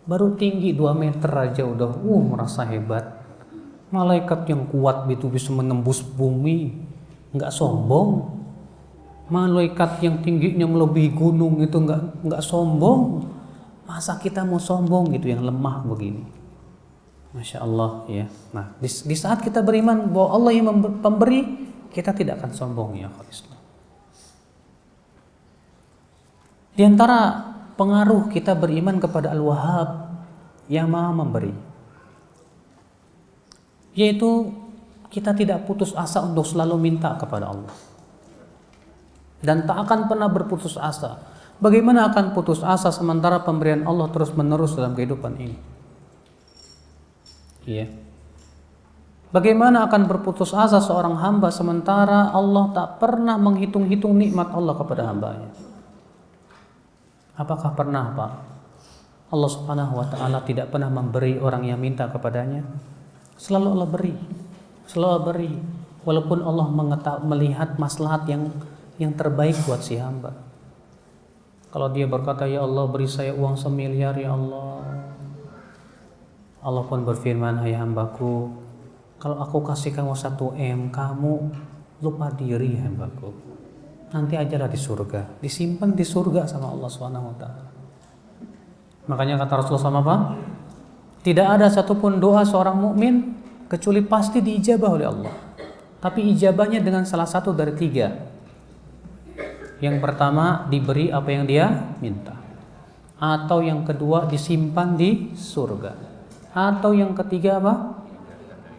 Baru tinggi 2 meter aja udah merasa hebat. Malaikat yang kuat itu bisa menembus bumi, enggak sombong. Malaikat yang tingginya melebihi gunung itu enggak sombong. Masa kita mau sombong gitu yang lemah begini? Masya Allah ya. Nah di saat kita beriman bahwa Allah yang pemberi, kita tidak akan sombong ya Islam. Di antara pengaruh kita beriman kepada Al-Wahhab yang Maha Memberi, yaitu kita tidak putus asa untuk selalu minta kepada Allah dan tak akan pernah berputus asa. Bagaimana akan putus asa sementara pemberian Allah terus menerus dalam kehidupan ini? Iya. Bagaimana akan berputus asa seorang hamba sementara Allah tak pernah menghitung-hitung nikmat Allah kepada hambanya? Apakah pernah Pak Allah Subhanahu wa ta'ala tidak pernah memberi orang yang minta kepadanya? Selalu Allah beri. Selalu Allah beri. Walaupun Allah melihat maslahat yang terbaik buat si hamba. Kalau dia berkata, ya Allah beri saya uang 1 miliar ya Allah. Allah pun berfirman, hai hambaku, kalau aku kasih kamu 1 M, kamu lupa diri hambaku. Nanti ajalah di surga, disimpan di surga sama Allah Subhanahu wa ta'ala. Makanya kata Rasulullah sama apa? Tidak ada satupun doa seorang mukmin kecuali pasti diijabah oleh Allah. Tapi ijabahnya dengan salah satu dari 3. Yang pertama diberi apa yang dia minta, atau yang kedua disimpan di surga, atau yang ketiga apa?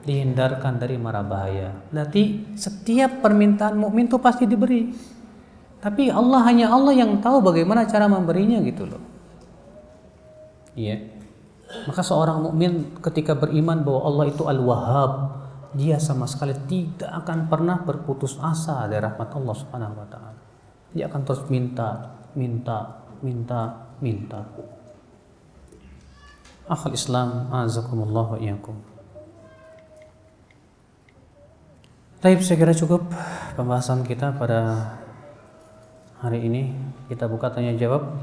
Dihindarkan dari mara bahaya. Berarti setiap permintaan mukmin itu pasti diberi. Tapi hanya Allah yang tahu bagaimana cara memberinya gitu loh. Iya. Maka seorang mukmin ketika beriman bahwa Allah itu Al-Wahhab, dia sama sekali tidak akan pernah berputus asa dari rahmat Allah Subhanahu wa ta'ala. Dia akan terus minta. Akhul Islam, azakumullah wa iyyakum. Baik, saya kira cukup pembahasan kita pada hari ini. Kita buka tanya jawab.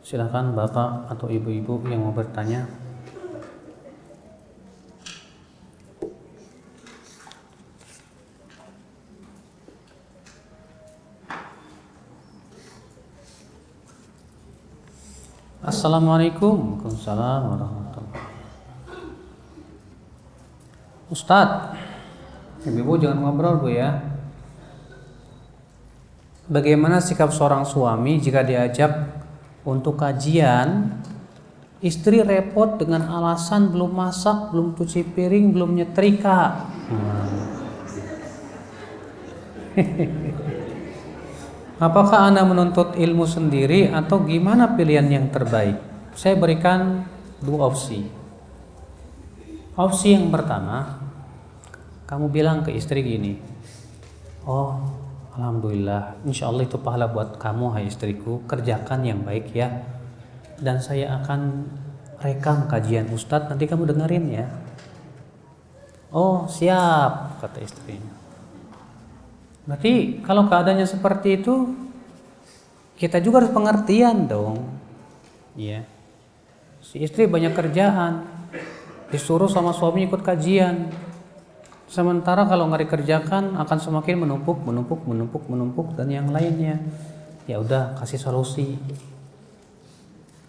Silakan Bapak atau Ibu-ibu yang mau bertanya. Assalamualaikum. Waalaikumsalam warahmatullahi. Ustadz, Ibu jangan ngobrol Bu ya. Bagaimana sikap seorang suami jika diajak untuk kajian, istri repot dengan alasan belum masak, belum cuci piring, belum nyetrika? Apakah Anda menuntut ilmu sendiri atau gimana pilihan yang terbaik? Saya berikan 2 opsi. Opsi yang pertama, kamu bilang ke istri gini, oh alhamdulillah, insya Allah itu pahala buat kamu hai istriku, kerjakan yang baik ya. Dan saya akan rekam kajian Ustadz, nanti kamu dengerin ya. Oh siap, kata istrinya. Berarti kalau keadaannya seperti itu, kita juga harus pengertian dong. Ya. Si istri banyak kerjaan, disuruh sama suami ikut kajian. Sementara kalau nggak dikerjakan akan semakin menumpuk dan yang lainnya. Ya udah, kasih solusi.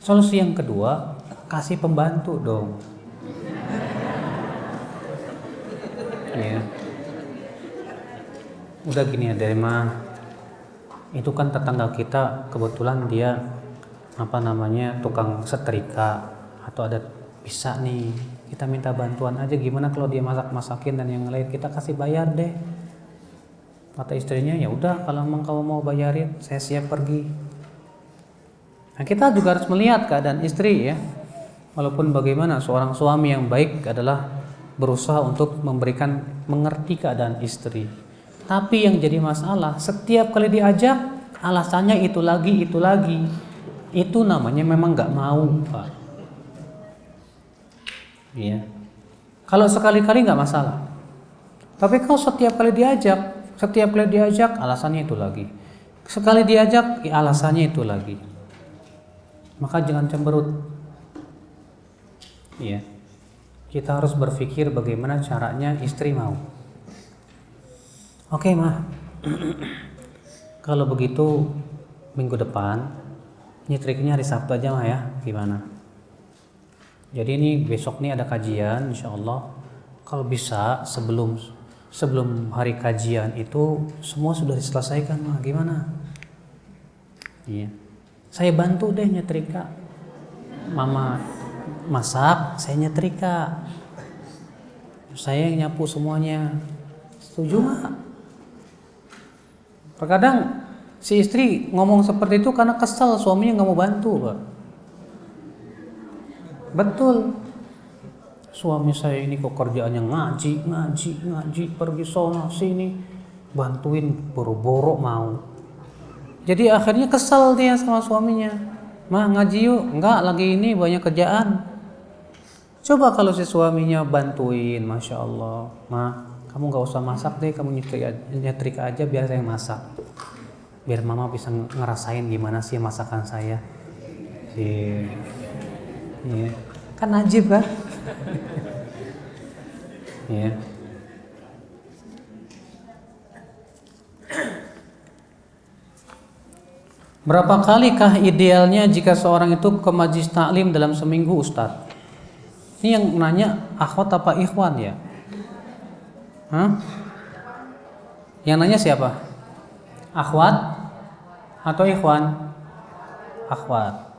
Solusi yang kedua, kasih pembantu dong. Ya. Udah gini ya, dari mah itu kan tetangga kita kebetulan dia tukang setrika atau ada bisa nih, kita minta bantuan aja, gimana kalau dia masakin dan yang lain, kita kasih bayar deh. Kata istrinya, ya udah kalau emang kamu mau bayarin, saya siap pergi. Nah, kita juga harus melihat keadaan istri ya. Walaupun bagaimana, seorang suami yang baik adalah berusaha untuk mengerti keadaan istri. Tapi yang jadi masalah, setiap kali diajak alasannya itu lagi. Itu namanya memang nggak mau, Pak. Iya. Kalau sekali-kali nggak masalah. Tapi kalau setiap kali diajak alasannya itu lagi. Sekali diajak alasannya itu lagi. Maka jangan cemberut. Iya. Kita harus berpikir bagaimana caranya istri mau. Oke, Mah. Kalau begitu minggu depan nyetriknya hari Sabtu aja, Mah ya. Gimana? Jadi ini besok nih ada kajian, insya Allah. Kalau bisa sebelum hari kajian itu semua sudah diselesaikan, Mah. Gimana? Iya. Saya bantu deh nyetrika. Mama masak, saya nyetrika. Saya yang nyapu semuanya. Setuju nggak? Terkadang si istri ngomong seperti itu karena kesal suaminya nggak mau bantu, Pak. Betul. Suami saya ini kok kerjaannya ngaji, pergi sono sini, bantuin boro-boro mau. Jadi akhirnya kesal dia sama suaminya. Mah ngaji yuk, enggak lagi ini banyak kerjaan. Coba kalau si suaminya bantuin, Masya Allah. Mah, kamu gak usah masak deh, kamu nyetrika aja biar saya masak. Biar mama bisa ngerasain gimana sih masakan saya. Iya. Kan najib kan? Iya. Berapa kalikah idealnya jika seorang itu ke majlis taklim dalam seminggu, Ustadz? Ini yang nanya akhwat apa ikhwan ya? Yang nanya siapa? Akhwat atau ikhwan? Akhwat.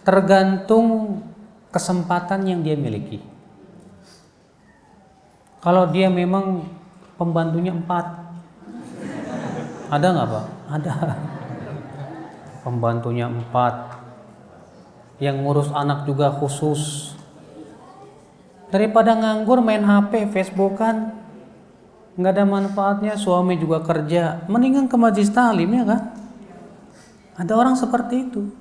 Tergantung kesempatan yang dia miliki. Kalau dia memang pembantunya 4, ada nggak, Pak? Ada. Pembantunya 4, yang ngurus anak juga khusus. Daripada nganggur main HP, Facebookan, nggak ada manfaatnya, suami juga kerja, mendingan ke majlis taklim ya kan? Ada orang seperti itu.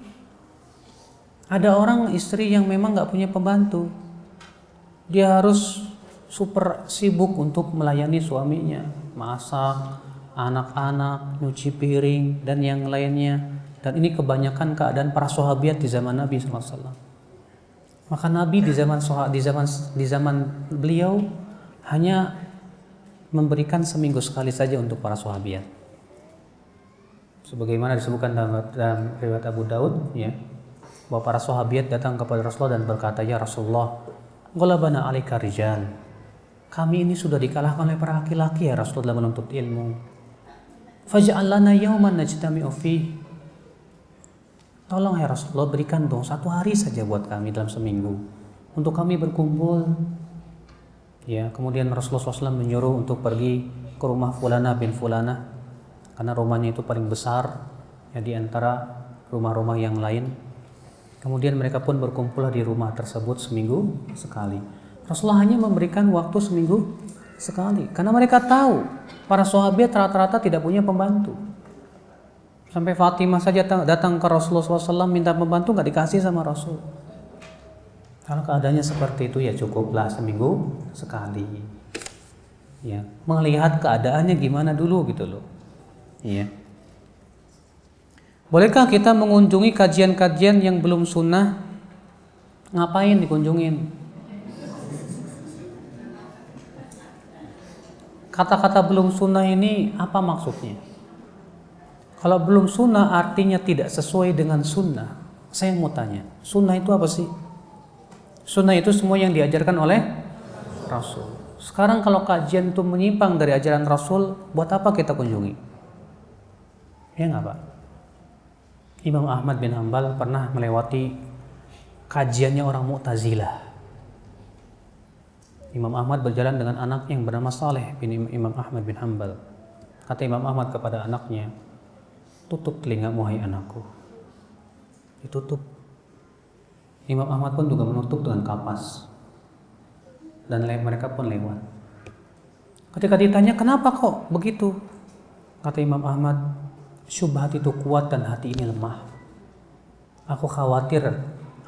Ada orang istri yang memang nggak punya pembantu, dia harus super sibuk untuk melayani suaminya, masak, anak-anak, nyuci piring dan yang lainnya. Dan ini kebanyakan keadaan para sahabat di zaman Nabi SAW. Maka Nabi di zaman beliau hanya memberikan seminggu sekali saja untuk para sahabat. Sebagaimana disebutkan dalam riwayat Abu Daud, ya, bahwa para sahabat datang kepada Rasulullah dan berkata, ya Rasulullah, ghalabana 'alaika rijal. Kami ini sudah dikalahkan oleh para laki-laki ya Rasulullah dalam menuntut ilmu. Faj'al lana yawman najtami'u fihi. Tolong ya Rasulullah, berikan dong 1 hari saja buat kami dalam seminggu untuk kami berkumpul. Ya, kemudian Rasulullah SAW menyuruh untuk pergi ke rumah Fulana bin Fulana karena rumahnya itu paling besar ya di antara rumah-rumah yang lain. Kemudian mereka pun berkumpul di rumah tersebut seminggu sekali. Rasulullah hanya memberikan waktu seminggu sekali karena mereka tahu para sahabat rata-rata tidak punya pembantu. Sampai Fatimah saja datang ke Rasulullah SAW minta pembantu, nggak dikasih sama Rasul. Kalau keadaannya seperti itu ya cukuplah seminggu sekali. Ya, melihat keadaannya gimana dulu gitu loh. Iya. Bolehkah kita mengunjungi kajian-kajian yang belum sunnah? Ngapain dikunjungin? Kata-kata belum sunnah ini apa maksudnya? Kalau belum sunnah artinya tidak sesuai dengan sunnah. Saya mau tanya, sunnah itu apa sih? Sunnah itu semua yang diajarkan oleh Rasul. Sekarang kalau kajian itu menyimpang dari ajaran Rasul, buat apa kita kunjungi? Ya nggak Pak? Imam Ahmad bin Hanbal pernah melewati kajiannya orang Mu'tazilah. Imam Ahmad berjalan dengan anak yang bernama Saleh bin Imam Ahmad bin Hanbal. Kata Imam Ahmad kepada anaknya, tutup telingamu hai anakku. Ditutup. Imam Ahmad pun juga menutup dengan kapas. Dan mereka pun lewat. Ketika ditanya, kenapa kok begitu? Kata Imam Ahmad, syubhat itu kuat dan hati ini lemah. Aku khawatir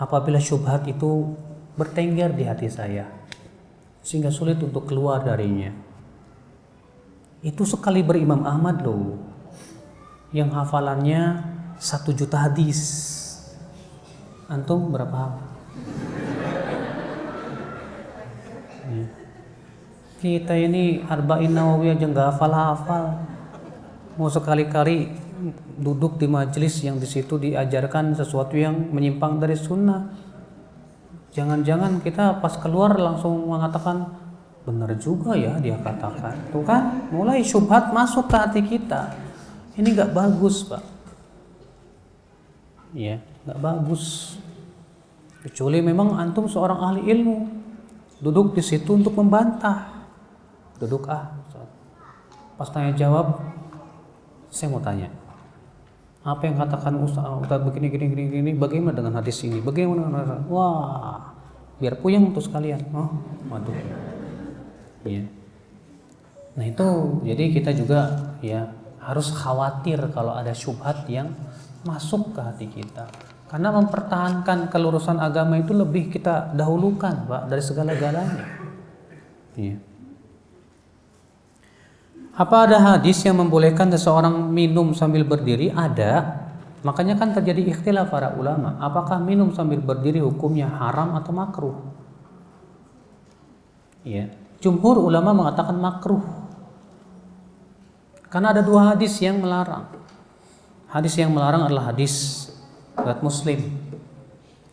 apabila syubhat itu bertengger di hati saya, sehingga sulit untuk keluar darinya. Itu sekali berimam Ahmad loh, yang hafalannya 1 juta hadis. Antum berapa? Ya. Kita ini Arba'in Nawawi aja nggak hafal-hafal. Mau sekali-kali duduk di majelis yang di situ diajarkan sesuatu yang menyimpang dari sunnah. Jangan-jangan kita pas keluar langsung mengatakan, benar juga ya dia katakan. Tuh kan, mulai syubhat masuk ke hati kita. Ini nggak bagus Pak. Ya, nggak bagus. Kecuali memang antum seorang ahli ilmu, duduk di situ untuk membantah. Duduk pas tanya jawab, saya mau tanya, apa yang katakan Ustaz begini, bagaimana dengan hadis ini, bagaimana dengan wah, biar puyeng tuh sekalian. Oh, waduh. Ya. Nah itu, jadi kita juga ya harus khawatir kalau ada syubhat yang masuk ke hati kita. Karena mempertahankan kelurusan agama itu lebih kita dahulukan Pak dari segala-galanya. Ya. Apa ada hadis yang membolehkan seseorang minum sambil berdiri? Ada. Makanya kan terjadi ikhtilaf para ulama. Apakah minum sambil berdiri hukumnya haram atau makruh? Ya. Jumhur ulama mengatakan makruh. Karena ada 2 hadis yang melarang. Hadis yang melarang adalah hadis riwayat Muslim.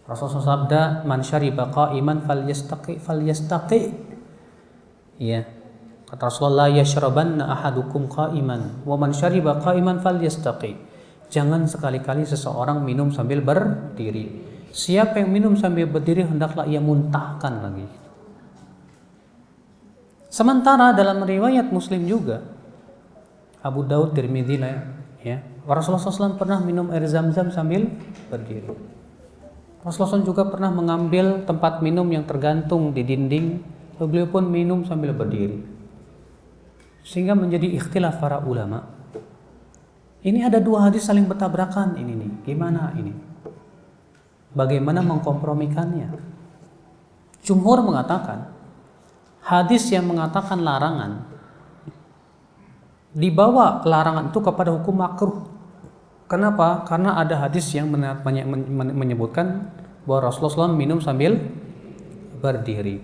Rasulullah sabda, "Man syariba qa'iman falyastaqi." Ya. Kata Rasulullah, "Yashrabanna ahadukum qa'iman, wa man syariba qa'iman falyastaqi." Jangan sekali-kali seseorang minum sambil berdiri. Siapa yang minum sambil berdiri hendaklah ia muntahkan lagi. Sementara dalam riwayat Muslim juga, Abu Daud, Tirmidzi ya, Rasulullah SAW pernah minum air zam-zam sambil berdiri. Rasulullah SAW juga pernah mengambil tempat minum yang tergantung di dinding, beliau pun minum sambil berdiri. Sehingga menjadi ikhtilaf para ulama. Ini ada 2 hadis saling bertabrakan ini nih. Gimana ini? Bagaimana mengkompromikannya? Jumhur mengatakan hadis yang mengatakan larangan dibawa larangan itu kepada hukum makruh. Kenapa? Karena ada hadis yang menyebutkan bahwa Rasulullah SAW minum sambil berdiri.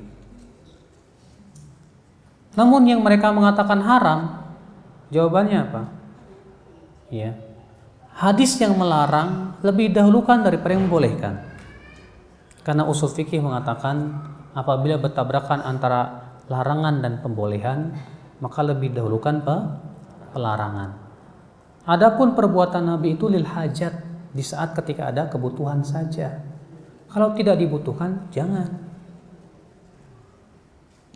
Namun yang mereka mengatakan haram, jawabannya apa? Ya, hadis yang melarang lebih dahulukan daripada yang membolehkan. Karena usul fikih mengatakan apabila bertabrakan antara larangan dan pembolehan, maka lebih dahulukan pelarangan. Adapun perbuatan Nabi itu lil hajat, di saat ketika ada kebutuhan saja. Kalau tidak dibutuhkan, jangan.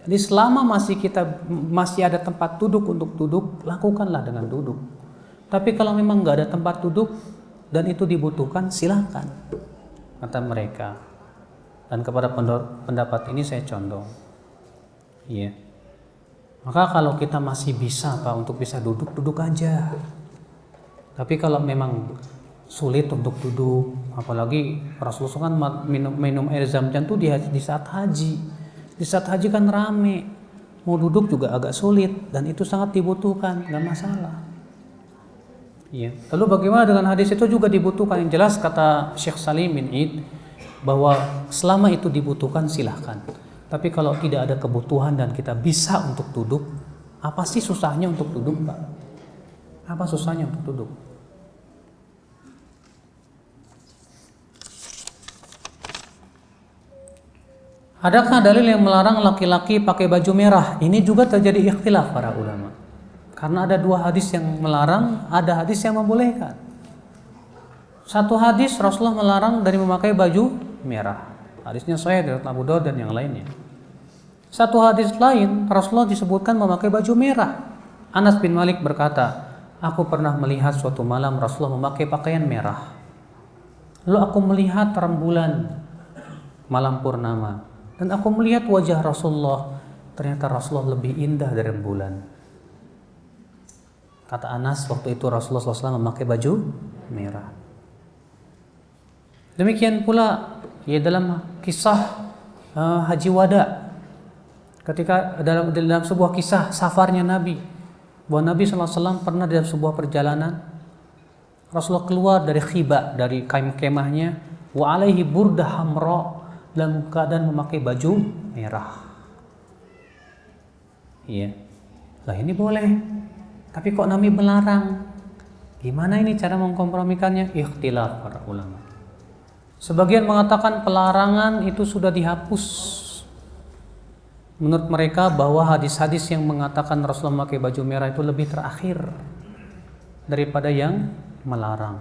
Jadi selama masih ada tempat duduk untuk duduk, lakukanlah dengan duduk. Tapi kalau memang nggak ada tempat duduk dan itu dibutuhkan, silahkan, kata mereka. Dan kepada pendapat ini saya condong. Iya. Maka kalau kita masih bisa Pak untuk bisa duduk, duduk aja. Tapi kalau memang sulit untuk duduk, apalagi Rasulullah kan minum air zam-zam tuh di saat haji. Di saat haji kan rame. mau duduk juga agak sulit dan itu sangat dibutuhkan, nggak masalah. Ya. Lalu bagaimana dengan hadis itu juga dibutuhkan? Yang jelas kata Syekh Salim bin Id bahwa selama itu dibutuhkan silahkan. Tapi kalau tidak ada kebutuhan dan kita bisa untuk duduk, apa sih susahnya untuk duduk, Pak? Apa susahnya untuk duduk? Adakah dalil yang melarang laki-laki pakai baju merah? Ini juga terjadi ikhtilaf para ulama. Karena ada dua hadis yang melarang, ada hadis yang membolehkan. Satu hadis Rasulullah melarang dari memakai baju merah. Hadisnya sahih dari Abu Daud dan yang lainnya. Satu hadis lain Rasulullah disebutkan memakai baju merah. Anas bin Malik berkata, aku pernah melihat suatu malam Rasulullah memakai pakaian merah. Lalu aku melihat rembulan malam purnama. Dan aku melihat wajah Rasulullah, ternyata Rasulullah lebih indah dari rembulan. Kata Anas, waktu itu Rasulullah SAW memakai baju merah. Demikian pula ya dalam kisah Haji Wada, ketika dalam sebuah kisah safarnya Nabi, bahwa Nabi SAW pernah dalam sebuah perjalanan, Rasulullah keluar dari khibah, dari kemahnya, wa alaihi burdah hamra, dalam keadaan memakai baju merah. Iya. Lah ini boleh. Tapi kok Nabi melarang? Gimana ini cara mengkompromikannya? Ikhtilaf para ulama. Sebagian mengatakan pelarangan itu sudah dihapus. Menurut mereka bahwa hadis-hadis yang mengatakan Rasulullah memakai baju merah itu lebih terakhir daripada yang melarang.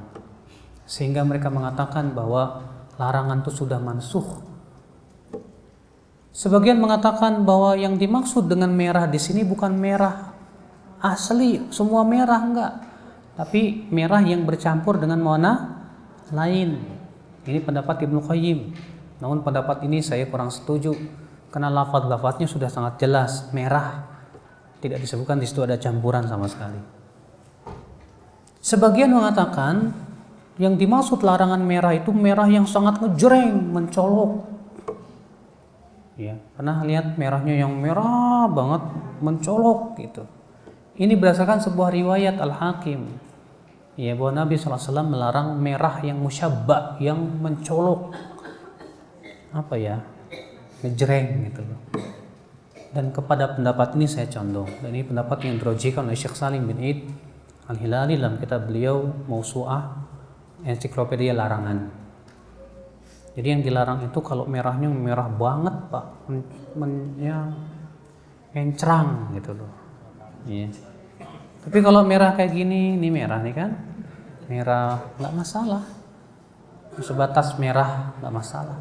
Sehingga mereka mengatakan bahwa larangan itu sudah mansuh. Sebagian mengatakan bahwa yang dimaksud dengan merah di sini bukan merah asli, semua merah enggak, tapi merah yang bercampur dengan warna lain. Ini pendapat Ibnu Qayyim. Namun pendapat ini saya kurang setuju karena lafaz-lafaznya sudah sangat jelas merah, tidak disebutkan di situ ada campuran sama sekali. Sebagian mengatakan yang dimaksud larangan merah itu merah yang sangat ngejreng, mencolok. Ya, pernah lihat merahnya yang merah banget, mencolok gitu. Ini berdasarkan sebuah riwayat Al-Hakim. Ya, bahwa Nabi SAW melarang merah yang musyabba, yang mencolok. Apa ya? Ngejreng gitu loh. Dan kepada pendapat ini saya condong. Dan ini pendapat yang dirojikan oleh Syekh Salim bin Id Al-Hilali dalam kitab beliau Mausu'ah Ensiklopedia Larangan. Jadi yang dilarang itu kalau merahnya merah banget, Pak, mencrang gitu loh. Iya. Tapi kalau merah kayak gini, ini merah nih kan, merah nggak masalah, sebatas merah nggak masalah.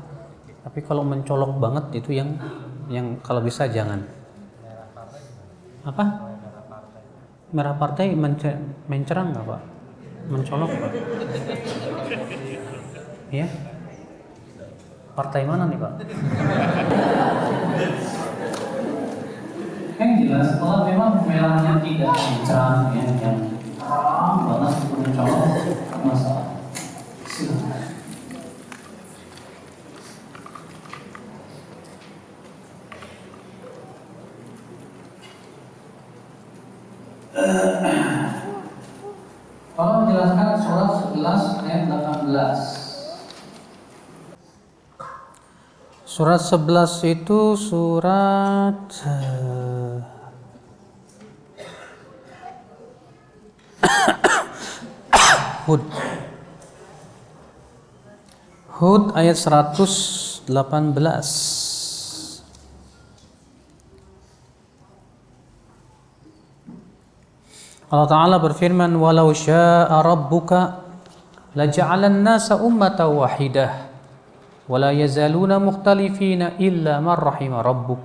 Tapi kalau mencolok banget itu yang kalau bisa jangan. Apa? Merah partai mencerang nggak, Pak? Mencolok, Pak? Ya? Partai mana nih, Pak? Yang jelas kalau memang merahnya tidak mencerang, yang terang banget mencolok, masalah. Silakan. Kalau menjelaskan surat 11 ayat 18. Surat 11 itu surat Hud. Hud ayat 118. Allah Ta'ala berfirman, walau syaa rabbuka laja'alan nasa ummatan wahidah wala yazaluna mukhtalifina illa man rahima rabbuk.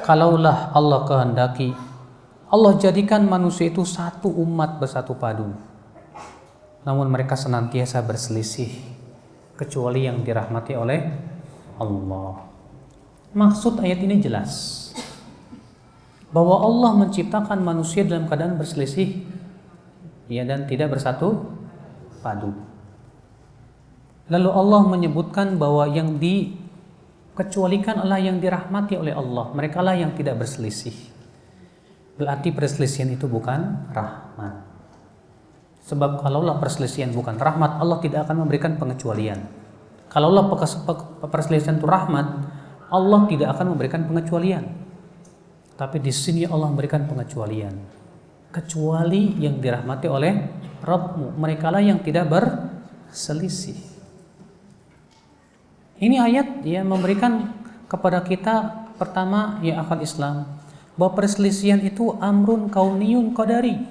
Kalaulah Allah kehendaki, Allah jadikan manusia itu satu umat bersatu padu, namun mereka senantiasa berselisih kecuali yang dirahmati oleh Allah. Maksud ayat ini jelas bahwa Allah menciptakan manusia dalam keadaan berselisih, ya, dan tidak bersatu padu. Lalu Allah menyebutkan bahwa yang Kecualikan Allah yang dirahmati oleh Allah. Mereka lah yang tidak berselisih. Berarti perselisihan itu bukan rahmat. Sebab kalaulah perselisihan bukan rahmat, Allah tidak akan memberikan pengecualian. Kalaulah perselisihan itu rahmat, Allah tidak akan memberikan pengecualian. Tapi di sini Allah memberikan pengecualian. Kecuali yang dirahmati oleh Rabbmu. Mereka lah yang tidak berselisih. Ini ayat ya memberikan kepada kita pertama ya akal Islam bahwa perselisihan itu amrun kauniyun qadari.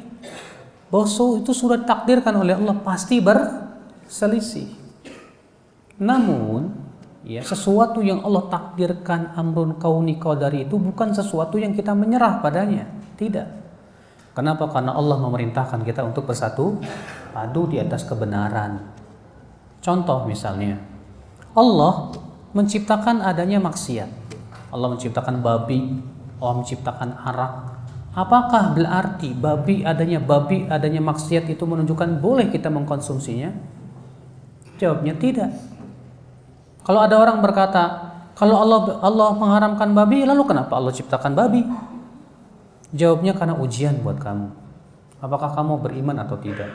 Bahwa itu sudah ditakdirkan oleh Allah pasti berselisih. Namun ya sesuatu yang Allah takdirkan amrun kauni qadari itu bukan sesuatu yang kita menyerah padanya. Tidak. Kenapa? Karena Allah memerintahkan kita untuk bersatu padu di atas kebenaran. Contoh misalnya, Allah menciptakan adanya maksiat. Allah menciptakan babi, Allah menciptakan arak. Apakah berarti adanya maksiat itu menunjukkan boleh kita mengkonsumsinya? Jawabnya tidak. Kalau ada orang berkata, kalau Allah mengharamkan babi, lalu kenapa Allah ciptakan babi? Jawabnya karena ujian buat kamu. Apakah kamu beriman atau tidak?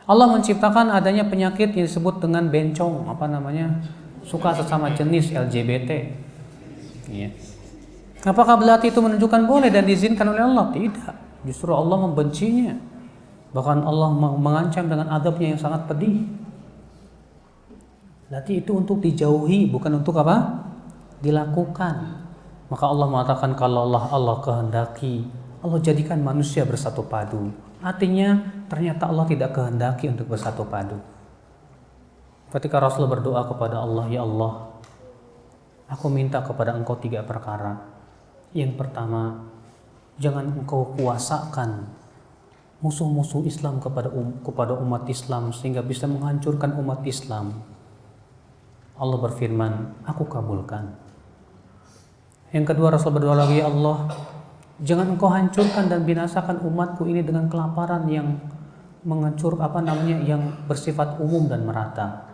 Allah menciptakan adanya penyakit yang disebut dengan bencong, suka sesama jenis LGBT. Ya. Apakah berarti itu menunjukkan boleh dan diizinkan oleh Allah? Tidak. Justru Allah membencinya. Bahkan Allah mengancam dengan azabnya yang sangat pedih. Berarti itu untuk dijauhi, bukan untuk apa? Dilakukan. Maka Allah mengatakan kalau Allah kehendaki, Allah jadikan manusia bersatu padu. Artinya ternyata Allah tidak kehendaki untuk bersatu padu. Ketika Rasul berdoa kepada Allah, ya Allah, aku minta kepada Engkau 3 perkara. Yang pertama, jangan Engkau kuasakan musuh-musuh Islam kepada umat Islam sehingga bisa menghancurkan umat Islam. Allah berfirman, aku kabulkan. Yang kedua, Rasul berdoa lagi, ya Allah, jangan Engkau hancurkan dan binasakan umatku ini dengan kelaparan yang yang bersifat umum dan merata.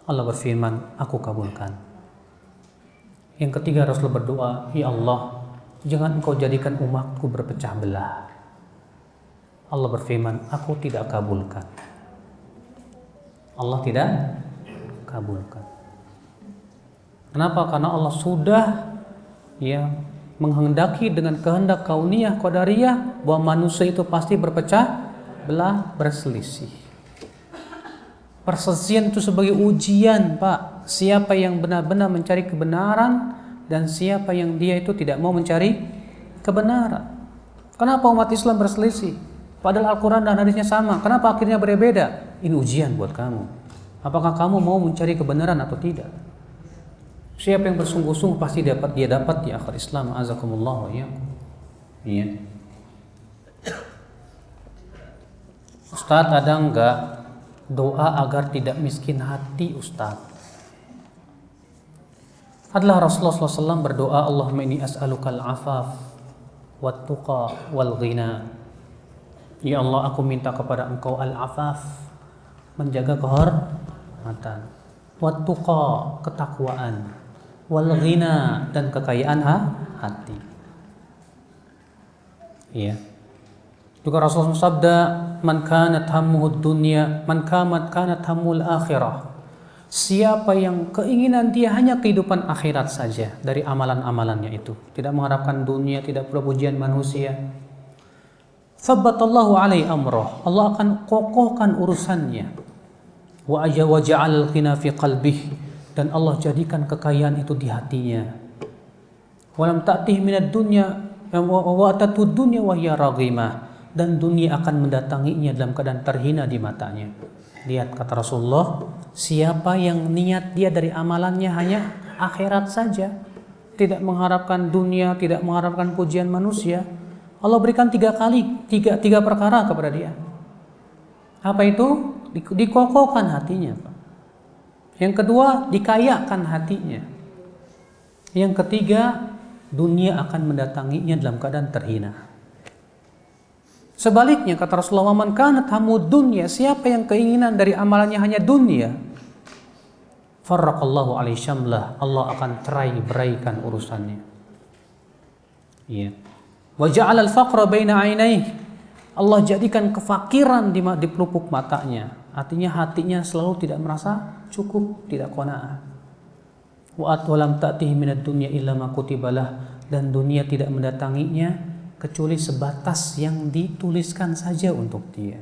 Allah berfirman, aku kabulkan. Yang ketiga, Rasul berdoa, ya Allah, jangan Engkau jadikan umatku berpecah belah. Allah berfirman, aku tidak kabulkan. Allah tidak kabulkan. Kenapa? Karena Allah sudah menghendaki dengan kehendak kauniyah qadariyah bahwa manusia itu pasti berpecah belah, berselisih. Perselisihan itu sebagai ujian, Pak. Siapa yang benar-benar mencari kebenaran dan siapa yang dia itu tidak mau mencari kebenaran. Kenapa umat Islam berselisih? Padahal Al-Quran dan hadisnya sama. Kenapa akhirnya berbeda? Ini ujian buat kamu. Apakah kamu mau mencari kebenaran atau tidak? Siapa yang bersungguh-sungguh pasti dia dapat di akhir Islam. Azakumullah ya. Iya. Ustadz, ada enggak doa agar tidak miskin hati, Ustadz? Adalah Rasulullah SAW berdoa, Allahumma inni as'alukal afaf wat tuqa wal ghina. Ya Allah, aku minta kepada Engkau al-afaf, menjaga kehormatan, wat tuqa, ketakwaan, wal ghina, dan kekayaan hati. Iya. Juga Rasulullah sabda, man kanat hammuhud dunya, man kanat hammul akhirah. Siapa yang keinginan dia hanya kehidupan akhirat saja dari amalan-amalannya itu, tidak mengharapkan dunia, tidak pula pujian manusia, thabbatallahu alaihi amrah, Allah akan kokohkan urusannya. Wa ja'al al-ghina fi qalbih, dan Allah jadikan kekayaan itu di hatinya. Walam ta'tih minad dunya wa atatud dunya wa hiya raghimah, dan dunia akan mendatanginya dalam keadaan terhina di matanya. Lihat kata Rasulullah, siapa yang niat dia dari amalannya hanya akhirat saja, tidak mengharapkan dunia, tidak mengharapkan pujian manusia, Allah berikan 3 perkara kepada dia. Apa itu? Dikokohkan hatinya, Pak. Yang kedua, dikayakan hatinya. Yang ketiga, dunia akan mendatanginya dalam keadaan terhina. Sebaliknya kata Rasulullah, man kanat hamud dunya, siapa yang keinginan dari amalannya hanya dunia, farraqallahu alaihi syamlah, Allah akan cerai-beraikan urusannya. Iya. Wa ja'ala al-faqra baina 'ainaihi, Allah jadikan kefakiran di pelupuk matanya. Artinya hatinya selalu tidak merasa cukup, tidak qanaah. Wa lam ta'tihi minad dunya illa ma kutibalah, dan dunia tidak mendatanginya kecuali sebatas yang dituliskan saja untuk dia.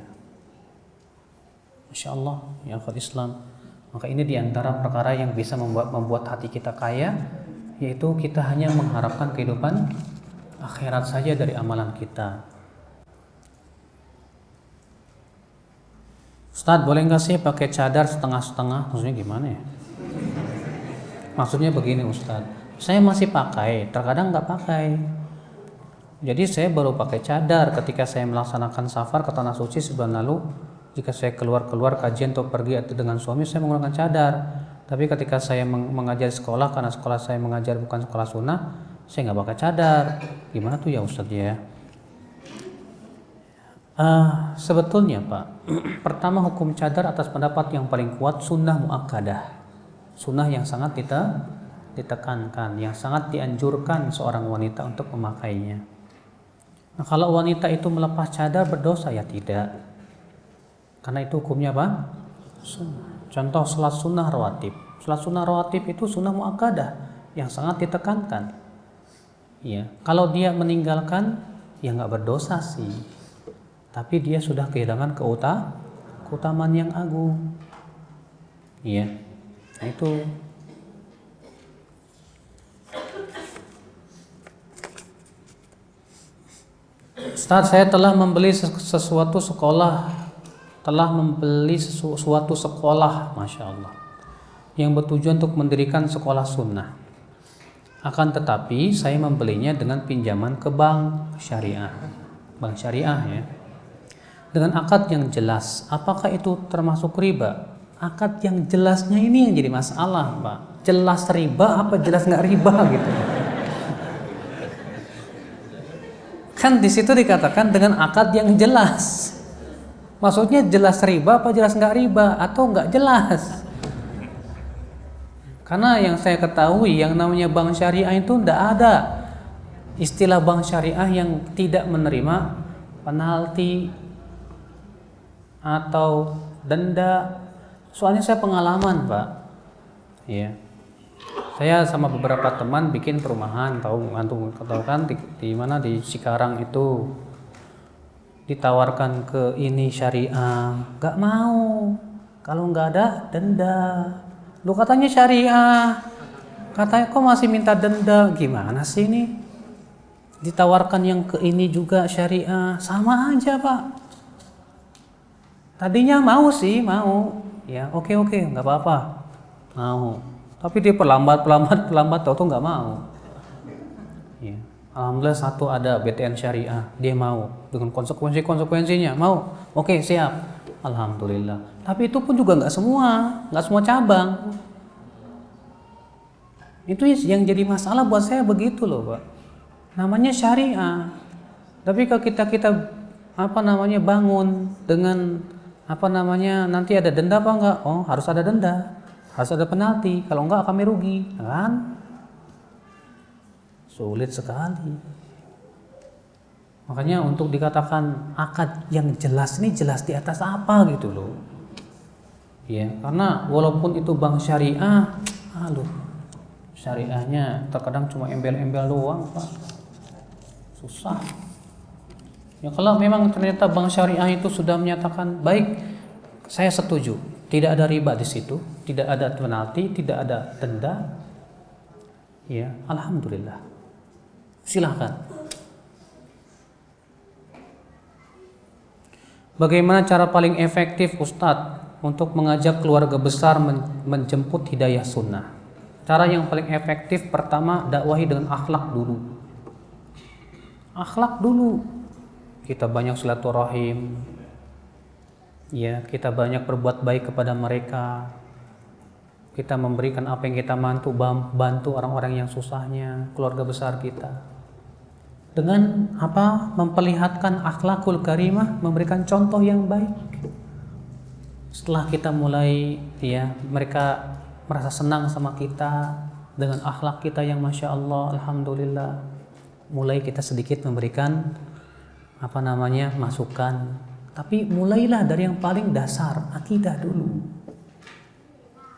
Masya Allah, ya akhwat Islam. Maka ini diantara perkara yang bisa membuat hati kita kaya, yaitu kita hanya mengharapkan kehidupan akhirat saja dari amalan kita. Ustadz, boleh nggak sih pakai cadar setengah-setengah? Maksudnya gimana ya? Maksudnya begini Ustadz, saya masih pakai, terkadang nggak pakai. Jadi saya baru pakai cadar ketika saya melaksanakan safar ke Tanah Suci sebulan lalu. Jika saya keluar kajian atau pergi dengan suami, saya menggunakan cadar. Tapi ketika saya mengajar sekolah, karena sekolah saya mengajar bukan sekolah sunnah, saya nggak pakai cadar. Gimana tuh ya Ustadz ya? Sebetulnya Pak, pertama hukum cadar atas pendapat yang paling kuat sunnah muakkadah, sunnah yang sangat ditekankan, yang sangat dianjurkan seorang wanita untuk memakainya. Nah, kalau wanita itu melepas cadar berdosa ya tidak, karena itu hukumnya apa? Sunnah. Contoh salat sunnah rawatib. Salat sunnah rawatib itu sunnah muakkadah yang sangat ditekankan. Ya, kalau dia meninggalkan ya nggak berdosa sih, tapi dia sudah kehilangan keutamaan yang agung. Iya, nah itu. Ustaz, saya telah membeli sesuatu sekolah, Masya Allah, yang bertujuan untuk mendirikan sekolah sunnah. Akan tetapi saya membelinya dengan pinjaman ke bank syariah ya, dengan akad yang jelas. Apakah itu termasuk riba? Akad yang jelasnya ini yang jadi masalah, Pak. Jelas riba apa jelas nggak riba gitu? Kan di situ dikatakan dengan akad yang jelas. Maksudnya jelas riba apa jelas nggak riba atau nggak jelas? Karena yang saya ketahui yang namanya bank syariah itu tidak ada istilah bank syariah yang tidak menerima penalti atau denda. Soalnya saya pengalaman Pak, ya, saya sama beberapa teman bikin perumahan, tahu kan di mana di Cikarang itu, ditawarkan ke ini syariah, nggak mau, kalau nggak ada denda. Lu katanya syariah, katanya kok masih minta denda, gimana sih ini? Ditawarkan yang ke ini juga syariah, sama aja Pak. Tadinya mau, ya oke nggak apa-apa, mau. Tapi dia perlambat, tahu nggak mau. Ya. Alhamdulillah satu ada BTN syariah, dia mau dengan konsekuensinya, mau, oke siap. Alhamdulillah. Tapi itu pun juga nggak semua cabang. Itu yang jadi masalah buat saya begitu loh Pak. Namanya syariah. Tapi kalau kita bangun dengan nanti ada denda apa enggak? Oh harus ada denda, harus ada penalti. Kalau enggak kami rugi, kan? Sulit sekali. Makanya untuk dikatakan akad yang jelas ini jelas di atas apa gitu loh. Ya, karena walaupun itu bank syariah, syariahnya terkadang cuma embel-embel doang, Pak. Susah. Ya kalau memang ternyata bank syariah itu sudah menyatakan baik, saya setuju. Tidak ada riba di situ, tidak ada penalti, tidak ada denda. Ya, alhamdulillah. Silahkan. Bagaimana cara paling efektif Ustadz untuk mengajak keluarga besar menjemput hidayah sunnah? Cara yang paling efektif pertama, dakwahi dengan akhlak dulu. Akhlak dulu. Kita banyak silaturahim. Ya, kita banyak berbuat baik kepada mereka. Kita memberikan apa yang kita bantu orang-orang yang susahnya, keluarga besar kita. Dengan memperlihatkan akhlakul karimah, memberikan contoh yang baik. Setelah kita mulai mereka merasa senang sama kita dengan akhlak kita yang masya Allah, alhamdulillah. Mulai kita sedikit memberikan masukan. Tapi mulailah dari yang paling dasar, akidah dulu.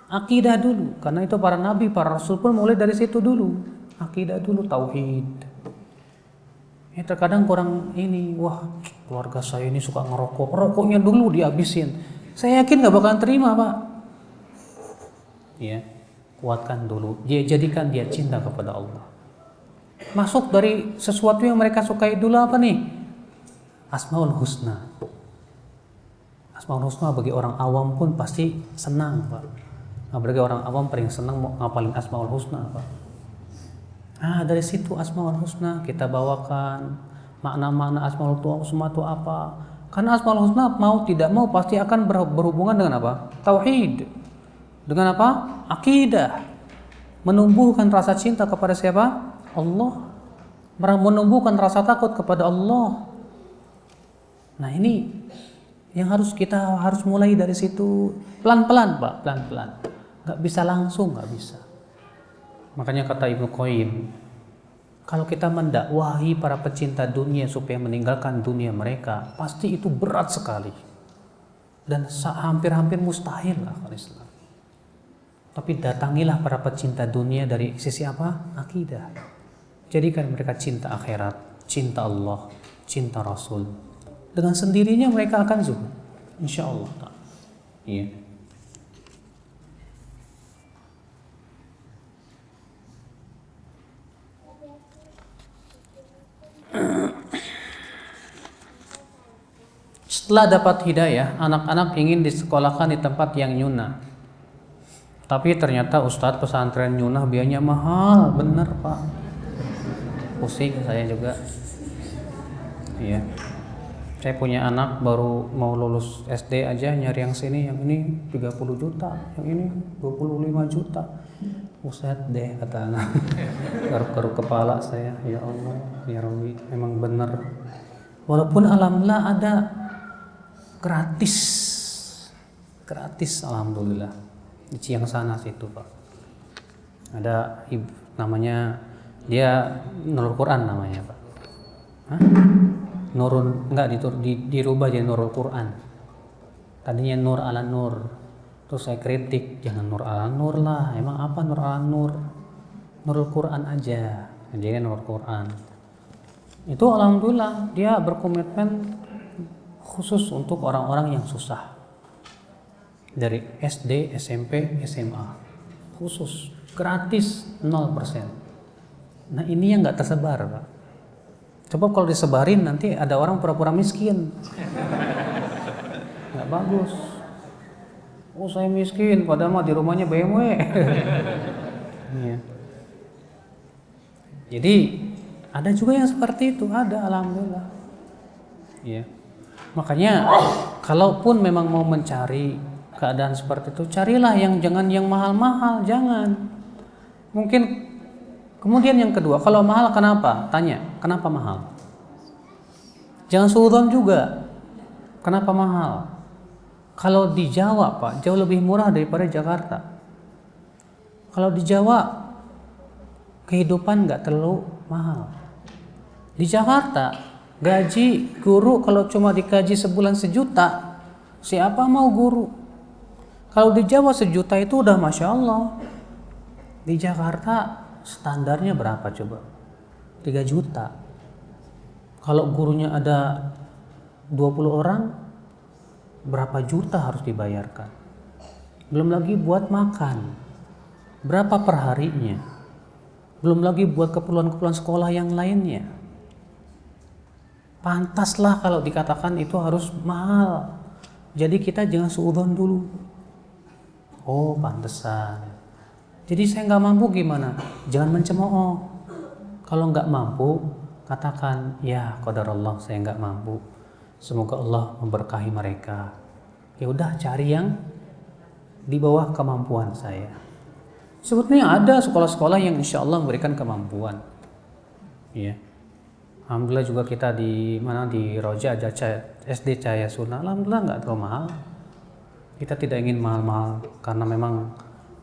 Akidah dulu, karena itu para nabi, para rasul pun mulai dari situ dulu. Akidah dulu, tauhid. Ya, terkadang kurang ini, wah keluarga saya ini suka ngerokok, rokoknya dulu dihabisin. Saya yakin gak bakalan terima, Pak. Ya, kuatkan dulu. Jadikan dia cinta kepada Allah. Masuk dari sesuatu yang mereka sukai dulu apa nih? Asmaul Husna. Asmaul Husna bagi orang awam pun pasti senang, Pak. Apalagi orang awam paling senang mau ngapalin Asmaul Husna, Pak. Nah, dari situ Asmaul Husna kita bawakan makna-makna Asmaul Husna itu apa? Karena Asmaul Husna mau tidak mau pasti akan berhubungan dengan apa? Tauhid. Dengan apa? Akidah. Menumbuhkan rasa cinta kepada siapa? Allah. Menumbuhkan rasa takut kepada Allah. Nah, ini yang kita harus mulai dari situ pelan-pelan, Pak, pelan-pelan. Gak bisa langsung, gak bisa. Makanya kata Ibnu Qayyim, kalau kita mendakwahi para pecinta dunia supaya meninggalkan dunia mereka, pasti itu berat sekali dan hampir-hampir mustahil lah Islam. Tapi datangilah para pecinta dunia dari sisi apa? Akidah. Jadikan mereka cinta akhirat, cinta Allah, cinta Rasul. Dengan sendirinya mereka akan zuhud, insya Allah. Iya. Setelah dapat hidayah, anak-anak ingin disekolahkan di tempat yang nyunah. Tapi ternyata Ustadz pesantren nyunah biayanya mahal, bener Pak. Pusing saya juga. Iya. Saya punya anak baru mau lulus SD aja nyari yang sini, yang ini 30 juta, yang ini 25 juta. Buset deh kata anak. Garuk-garuk kepala saya, ya Allah, ya Rabbi, memang bener. Walaupun alhamdulillah ada gratis alhamdulillah di Ciang sana situ Pak. Ada namanya dia Nurul Quran namanya Pak. Hah? Nurun enggak dirubah jadi Nurul Quran. Tadinya Nur ala Nur. Terus saya kritik, jangan Nur ala Nur lah. Emang apa Nur ala Nur? Nurul Quran aja. Jadi Nurul Quran. Itu alhamdulillah dia berkomitmen khusus untuk orang-orang yang susah. Dari SD, SMP, SMA. Khusus, gratis 0%. Nah, ini yang enggak tersebar, Pak. Coba kalau disebarin nanti ada orang pura-pura miskin. Nggak bagus. Oh saya miskin, padahal mah di rumahnya BMW. Ya. Jadi ada juga yang seperti itu, ada alhamdulillah. Ya. Makanya kalaupun memang mau mencari keadaan seperti itu, carilah yang jangan yang mahal-mahal, jangan. Mungkin. Kemudian yang kedua, kalau mahal kenapa? Tanya, kenapa mahal? Jangan suudzon juga. Kenapa mahal? Kalau di Jawa, Pak, jauh lebih murah daripada Jakarta. Kalau di Jawa, kehidupan nggak terlalu mahal. Di Jakarta, gaji guru kalau cuma dikaji sebulan 1 juta, siapa mau guru? Kalau di Jawa 1 juta itu udah Masya Allah. Di Jakarta, standarnya berapa coba? 3 juta. Kalau gurunya ada 20 orang, berapa juta harus dibayarkan? Belum lagi buat makan. Berapa per harinya? Belum lagi buat keperluan-keperluan sekolah yang lainnya. Pantaslah kalau dikatakan itu harus mahal. Jadi kita jangan suudzon dulu. Oh, pantesan. Jadi saya nggak mampu gimana? Jangan mencemooh. Kalau nggak mampu, katakan ya qadarullah saya nggak mampu. Semoga Allah memberkahi mereka. Ya udah cari yang di bawah kemampuan saya. Sebetulnya ada sekolah-sekolah yang insya Allah memberikan kemampuan. Ya. Alhamdulillah juga kita di Roja aja SD Cahaya Sunnah. Alhamdulillah nggak terlalu mahal. Kita tidak ingin mahal-mahal karena memang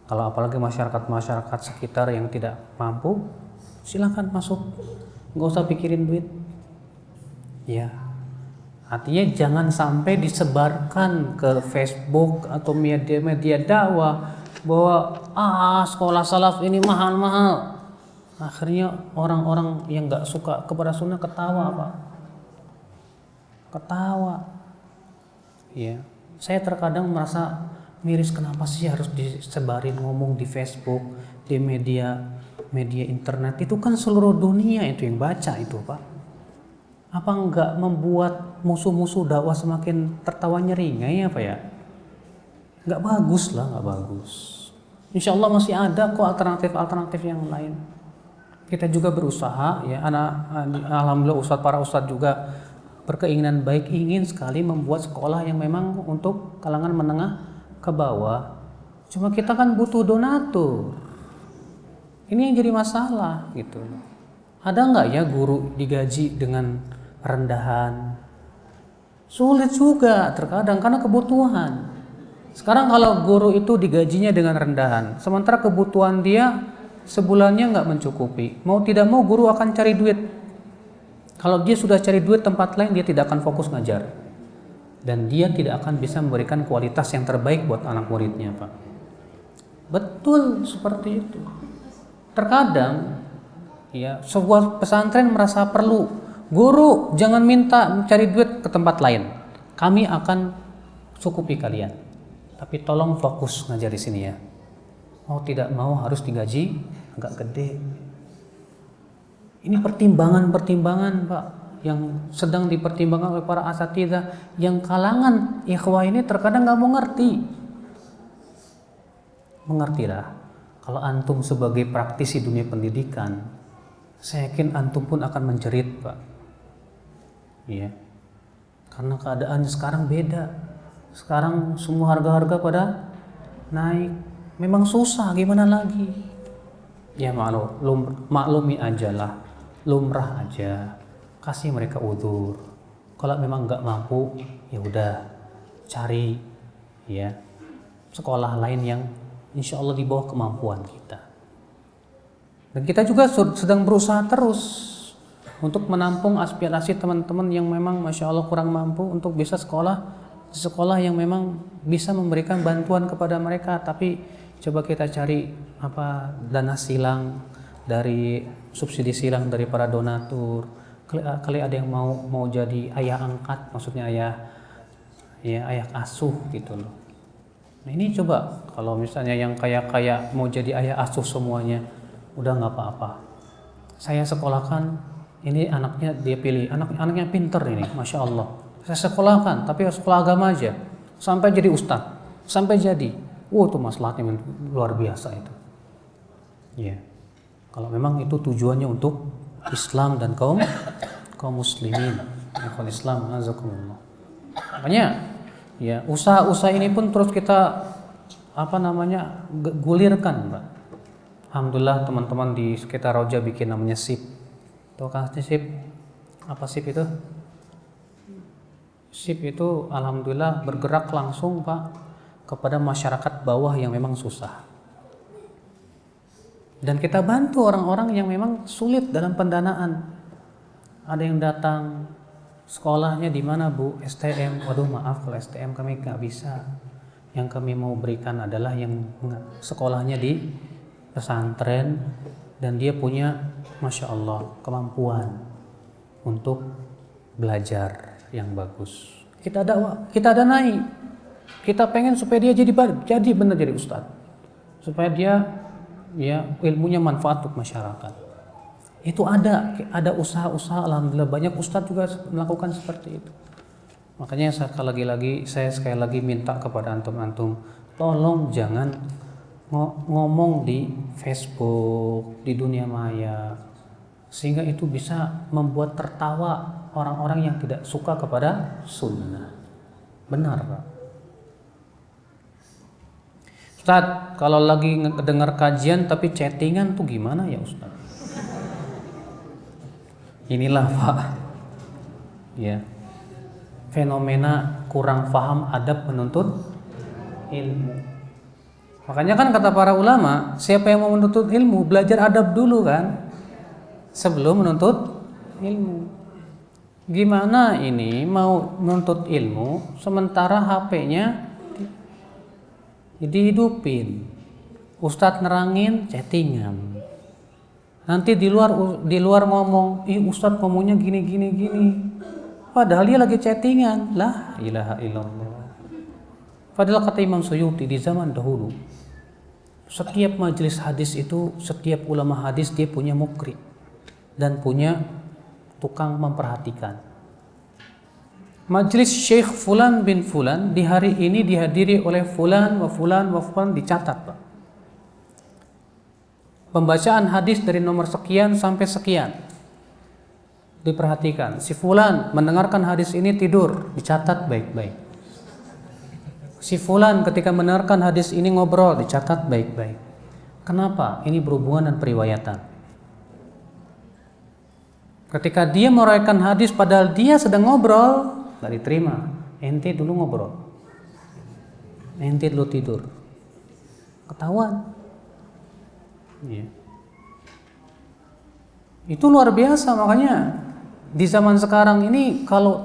Kalau apalagi masyarakat sekitar yang tidak mampu, silakan masuk, nggak usah pikirin duit. Ya, artinya jangan sampai disebarkan ke Facebook atau media-media dakwah bahwa sekolah salaf ini mahal-mahal. Akhirnya orang-orang yang nggak suka kepada sunnah ketawa, Pak. Ketawa. Ya, saya terkadang merasa miris, kenapa sih harus disebarin ngomong di Facebook, di media internet, itu kan seluruh dunia itu yang baca itu, Pak. Apa enggak membuat musuh-musuh dakwah semakin tertawa nyeringai apa ya? Enggak bagus lah, enggak bagus. Insya Allah masih ada kok alternatif yang lain. Kita juga berusaha ya, alhamdulillah para ustadz juga berkeinginan baik, ingin sekali membuat sekolah yang memang untuk kalangan menengah ke bawah. Cuma kita kan butuh donatur. Ini yang jadi masalah gitu. Ada nggak ya guru digaji dengan rendahan? Sulit juga terkadang karena kebutuhan. Sekarang kalau guru itu digajinya dengan rendahan, sementara kebutuhan dia sebulannya nggak mencukupi, mau tidak mau guru akan cari duit. Kalau dia sudah cari duit tempat lain, dia tidak akan fokus ngajar. Dan dia tidak akan bisa memberikan kualitas yang terbaik buat anak muridnya, Pak. Betul seperti itu. Terkadang ya, sebuah pesantren merasa perlu, guru jangan minta cari duit ke tempat lain, kami akan cukupi kalian, tapi tolong fokus ngajar di sini ya. Mau tidak mau harus digaji agak gede. Ini pertimbangan-pertimbangan, Pak, yang sedang dipertimbangkan oleh para asatidzah, yang kalangan ikhwah ini terkadang nggak mau ngerti. Mengertilah, kalau antum sebagai praktisi dunia pendidikan, saya yakin antum pun akan menjerit, Pak. Iya. Karena keadaannya sekarang beda. Sekarang semua harga-harga pada naik. Memang susah, gimana lagi? Ya maklumi aja lah. Lumrah aja, kasih mereka udzur. Kalau memang nggak mampu, ya udah cari ya sekolah lain yang insya Allah di bawah kemampuan kita. Dan kita juga sedang berusaha terus untuk menampung aspirasi teman-teman yang memang masya Allah kurang mampu untuk bisa sekolah yang memang bisa memberikan bantuan kepada mereka. Tapi coba kita cari dana silang, dari subsidi silang dari para donatur. Kali ada yang mau jadi ayah angkat, maksudnya ayah asuh gitu loh. Nah ini coba kalau misalnya yang kaya mau jadi ayah asuh semuanya, udah nggak apa-apa. Saya sekolahkan, ini anaknya dia pilih, anaknya pinter ini, masya Allah. Saya sekolahkan, tapi sekolah agama aja, sampai jadi ustadz, sampai jadi. Itu masalahnya luar biasa itu. Ya. Kalau memang itu tujuannya untuk Islam dan kaum muslimin, ikhwan Islam, azakumullah. Makanya ya usaha-usaha ini pun terus kita gulirkan, Pak. Alhamdulillah teman-teman di sekitar Roja bikin namanya SIP. Tahu kan SIP? Apa SIP itu? SIP itu alhamdulillah bergerak langsung, Pak, kepada masyarakat bawah yang memang susah. Dan kita bantu orang-orang yang memang sulit dalam pendanaan. Ada yang datang, sekolahnya di mana Bu? STM. Waduh maaf, kalau STM kami nggak bisa. Yang kami mau berikan adalah yang sekolahnya di pesantren dan dia punya masya Allah kemampuan untuk belajar yang bagus. Kita danai. Kita pengen supaya dia jadi benar jadi ustadz, supaya dia ya ilmunya manfaat untuk masyarakat. Itu ada usaha-usaha, alhamdulillah banyak ustadz juga melakukan seperti itu. Makanya saya sekali lagi minta kepada antum-antum, tolong jangan ngomong di Facebook, di dunia maya, sehingga itu bisa membuat tertawa orang-orang yang tidak suka kepada sunnah. Benar, Pak. Ustadz, kalau lagi dengar kajian tapi chattingan tuh gimana ya Ustadz? Inilah Pak, ya fenomena kurang paham adab menuntut ilmu. Makanya kan kata para ulama, siapa yang mau menuntut ilmu, belajar adab dulu kan, sebelum menuntut ilmu. Gimana ini mau menuntut ilmu, sementara HP-nya dihidupin, Ustadz nerangin chattingan. Nanti di luar ngomong, Ustadz ngomongnya gini. Padahal dia lagi chattingan. La ilaha illallah. Padahal kata Imam Suyuti di zaman dahulu, setiap majelis hadis itu, setiap ulama hadis dia punya mukri dan punya tukang memperhatikan. Majelis Syekh Fulan bin Fulan di hari ini dihadiri oleh Fulan wa Fulan wa Fulan, dicatat Pak. Pembacaan hadis dari nomor sekian sampai sekian diperhatikan. Si Fulan mendengarkan hadis ini tidur, dicatat baik-baik. Si Fulan ketika mendengarkan hadis ini ngobrol, dicatat baik-baik. Kenapa? Ini berhubungan dengan periwayatan. Ketika dia meriwayatkan hadis padahal dia sedang ngobrol, gak diterima. Ente dulu ngobrol, ente dulu tidur, ketahuan. Ya. Itu luar biasa. Makanya di zaman sekarang ini kalau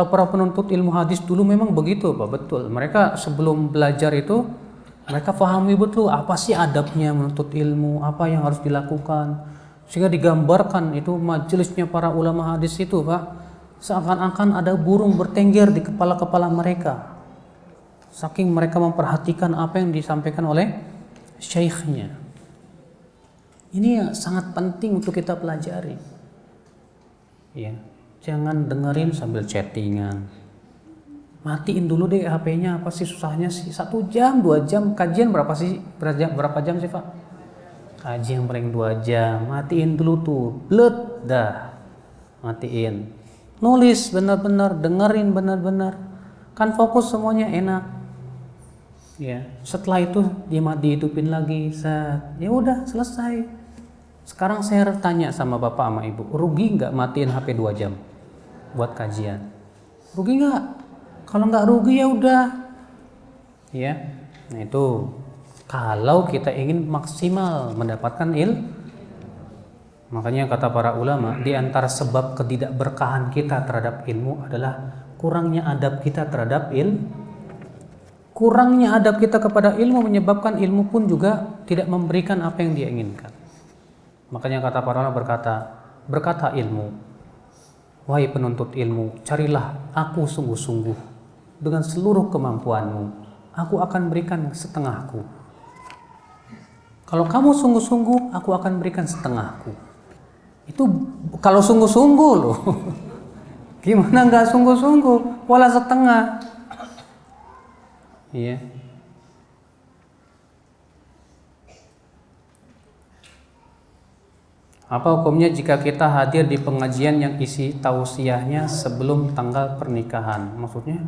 para penuntut ilmu hadis dulu memang begitu Pak, betul. Mereka sebelum belajar itu mereka pahami betul apa sih adabnya menuntut ilmu, apa yang harus dilakukan. Sehingga digambarkan itu majelisnya para ulama hadis itu Pak, seakan-akan ada burung bertengger di kepala-kepala mereka. Saking mereka memperhatikan apa yang disampaikan oleh syekhnya. Ini yang sangat penting untuk kita pelajari. Ya. Jangan dengerin sambil chattingan. Matiin dulu deh HP-nya, apa sih susahnya sih? 1 jam, 2 jam, kajian berapa jam sih Pak? Kajian paling 2 jam, matiin dulu tuh, blet dah, matiin. Nulis benar-benar, dengerin benar-benar, kan fokus semuanya enak. Ya, setelah itu dia dihidupin lagi, ya udah selesai. Sekarang saya tanya sama bapak sama ibu, rugi nggak matiin HP 2 jam buat kajian? Rugi nggak? Kalau nggak rugi ya udah. Ya, nah itu kalau kita ingin maksimal mendapatkan ilmu. Makanya kata para ulama, di antara sebab ketidakberkahan kita terhadap ilmu adalah kurangnya adab kita terhadap ilmu. Kurangnya adab kita kepada ilmu menyebabkan ilmu pun juga tidak memberikan apa yang dia inginkan. Makanya kata para ulama berkata ilmu, wahai penuntut ilmu, carilah aku sungguh-sungguh dengan seluruh kemampuanmu, aku akan berikan setengahku. Kalau kamu sungguh-sungguh, aku akan berikan setengahku. Itu kalau sungguh-sungguh loh. Gimana nggak sungguh-sungguh, wala setengah. Iya. Apa hukumnya jika kita hadir di pengajian yang isi tausiahnya sebelum tanggal pernikahan? Maksudnya?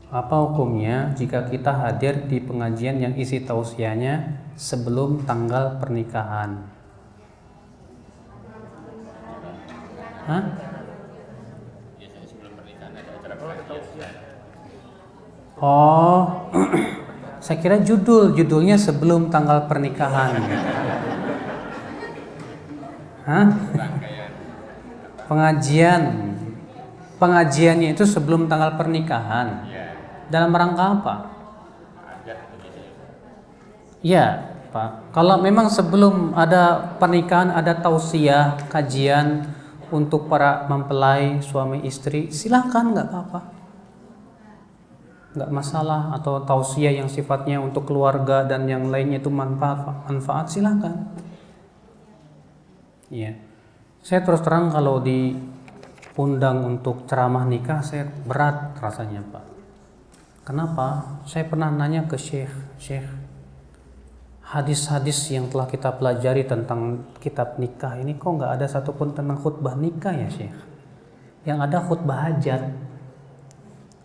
Apa hukumnya jika kita hadir di pengajian yang isi tausiahnya sebelum tanggal pernikahan? Hah? Oh, saya kira judulnya sebelum tanggal pernikahan. Hah? Pengajiannya itu sebelum tanggal pernikahan. Dalam rangka apa? Ya, Pak. Kalau memang sebelum ada pernikahan ada tausiah, kajian untuk para mempelai suami istri, silakan, nggak apa-apa, nggak masalah. Atau tausiah yang sifatnya untuk keluarga dan yang lainnya itu manfaat, silakan. Iya, saya terus terang kalau diundang untuk ceramah nikah saya berat rasanya Pak. Kenapa? Saya pernah nanya ke Syekh, hadis-hadis yang telah kita pelajari tentang kitab nikah ini kok nggak ada satupun tentang khutbah nikah ya Syekh? Yang ada khutbah hajat.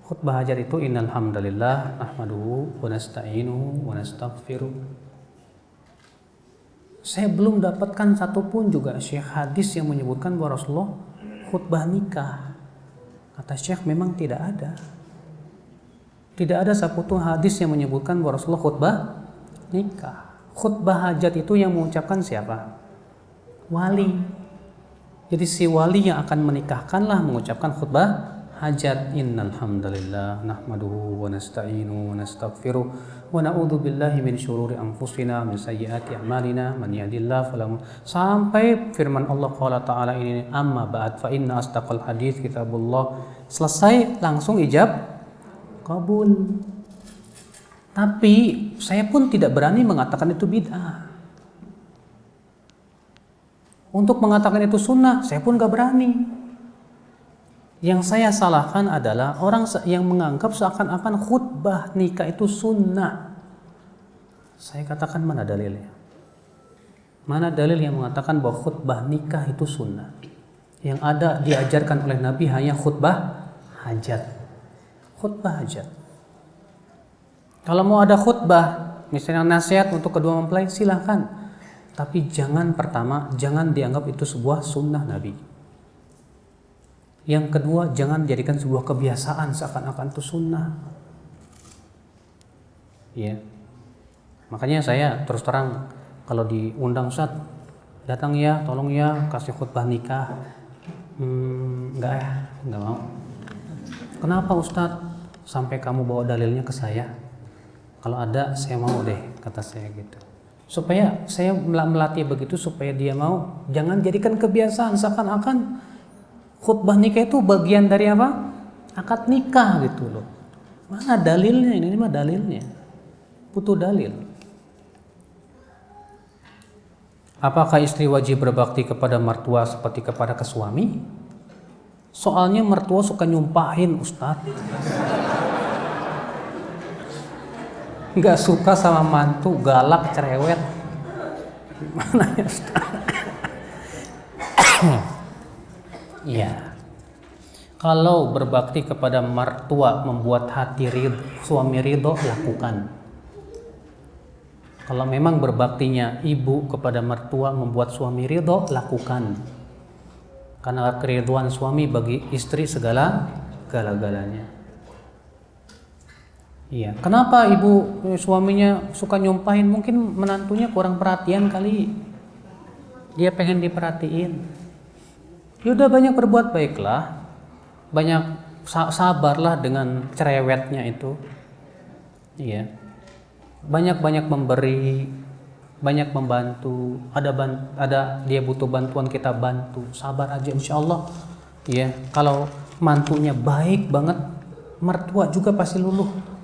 Khutbah hajat itu innal hamdalillah nahmaduhu wa nasta'inuhu wa nastaghfiruh. Saya belum dapatkan satupun juga Syekh hadis yang menyebutkan bahwa Rasulullah khutbah nikah. Kata Syekh memang tidak ada. Tidak ada satu hadis yang menyebutkan bahwa Rasulullah khutbah nikah. Khutbah hajat itu yang mengucapkan siapa? Wali. Jadi si wali yang akan menikahkanlah mengucapkan khutbah hajat. Innal hamdalillah nahmaduhu wa nasta'inu wa nastaghfiruh wa na'udzu billahi min syururi anfusina min sayyiati a'malina man yahdihillahu fala sampai firman Allah qala ta'ala ini, amma ba'd fa inna astaqal hadits kitabullah. Selesai langsung ijab kabul. Tapi saya pun tidak berani mengatakan itu bid'ah. Untuk mengatakan itu sunnah, saya pun gak berani. Yang saya salahkan adalah orang yang menganggap seakan-akan khutbah nikah itu sunnah. Saya katakan mana dalilnya? Mana dalil yang mengatakan bahwa khutbah nikah itu sunnah? Yang ada diajarkan oleh Nabi hanya khutbah hajat. Khutbah hajat. Kalau mau ada khutbah, misalnya nasihat untuk kedua mempelai, silakan. Tapi jangan dianggap itu sebuah sunnah Nabi. Yang kedua, jangan jadikan sebuah kebiasaan seakan-akan itu sunnah. Ya. Makanya saya terus terang kalau diundang, Ustaz, datang ya, tolong ya kasih khutbah nikah. Enggak mau. Kenapa Ustaz? Sampai kamu bawa dalilnya ke saya? Kalau ada saya mau deh, kata saya gitu. Supaya saya melatih begitu supaya dia mau. Jangan jadikan kebiasaan seakan-akan khutbah nikah itu bagian dari apa? Akad nikah gitu loh. Mana dalilnya? Ini mah dalilnya. Butuh dalil. Apakah istri wajib berbakti kepada mertua seperti kepada ke suami? Soalnya mertua suka nyumpahin, Ustadz. Nggak suka sama mantu, galak, cerewet. Gimana ya, Ustaz? Iya. Kalau berbakti kepada mertua membuat hati suami ridho, lakukan. Kalau memang berbaktinya ibu kepada mertua membuat suami ridho, lakukan. Karena keriduan suami bagi istri segala-galanya. Iya. Kenapa ibu suaminya suka nyumpahin? Mungkin menantunya kurang perhatian kali. Dia pengen diperhatiin. Ya udah, banyak berbuat baiklah. Banyak sabarlah dengan cerewetnya itu. Iya. Banyak memberi, banyak membantu. Ada dia butuh bantuan, kita bantu. Sabar aja, insyaallah. Iya. Kalau mantunya baik banget, mertua juga pasti luluh.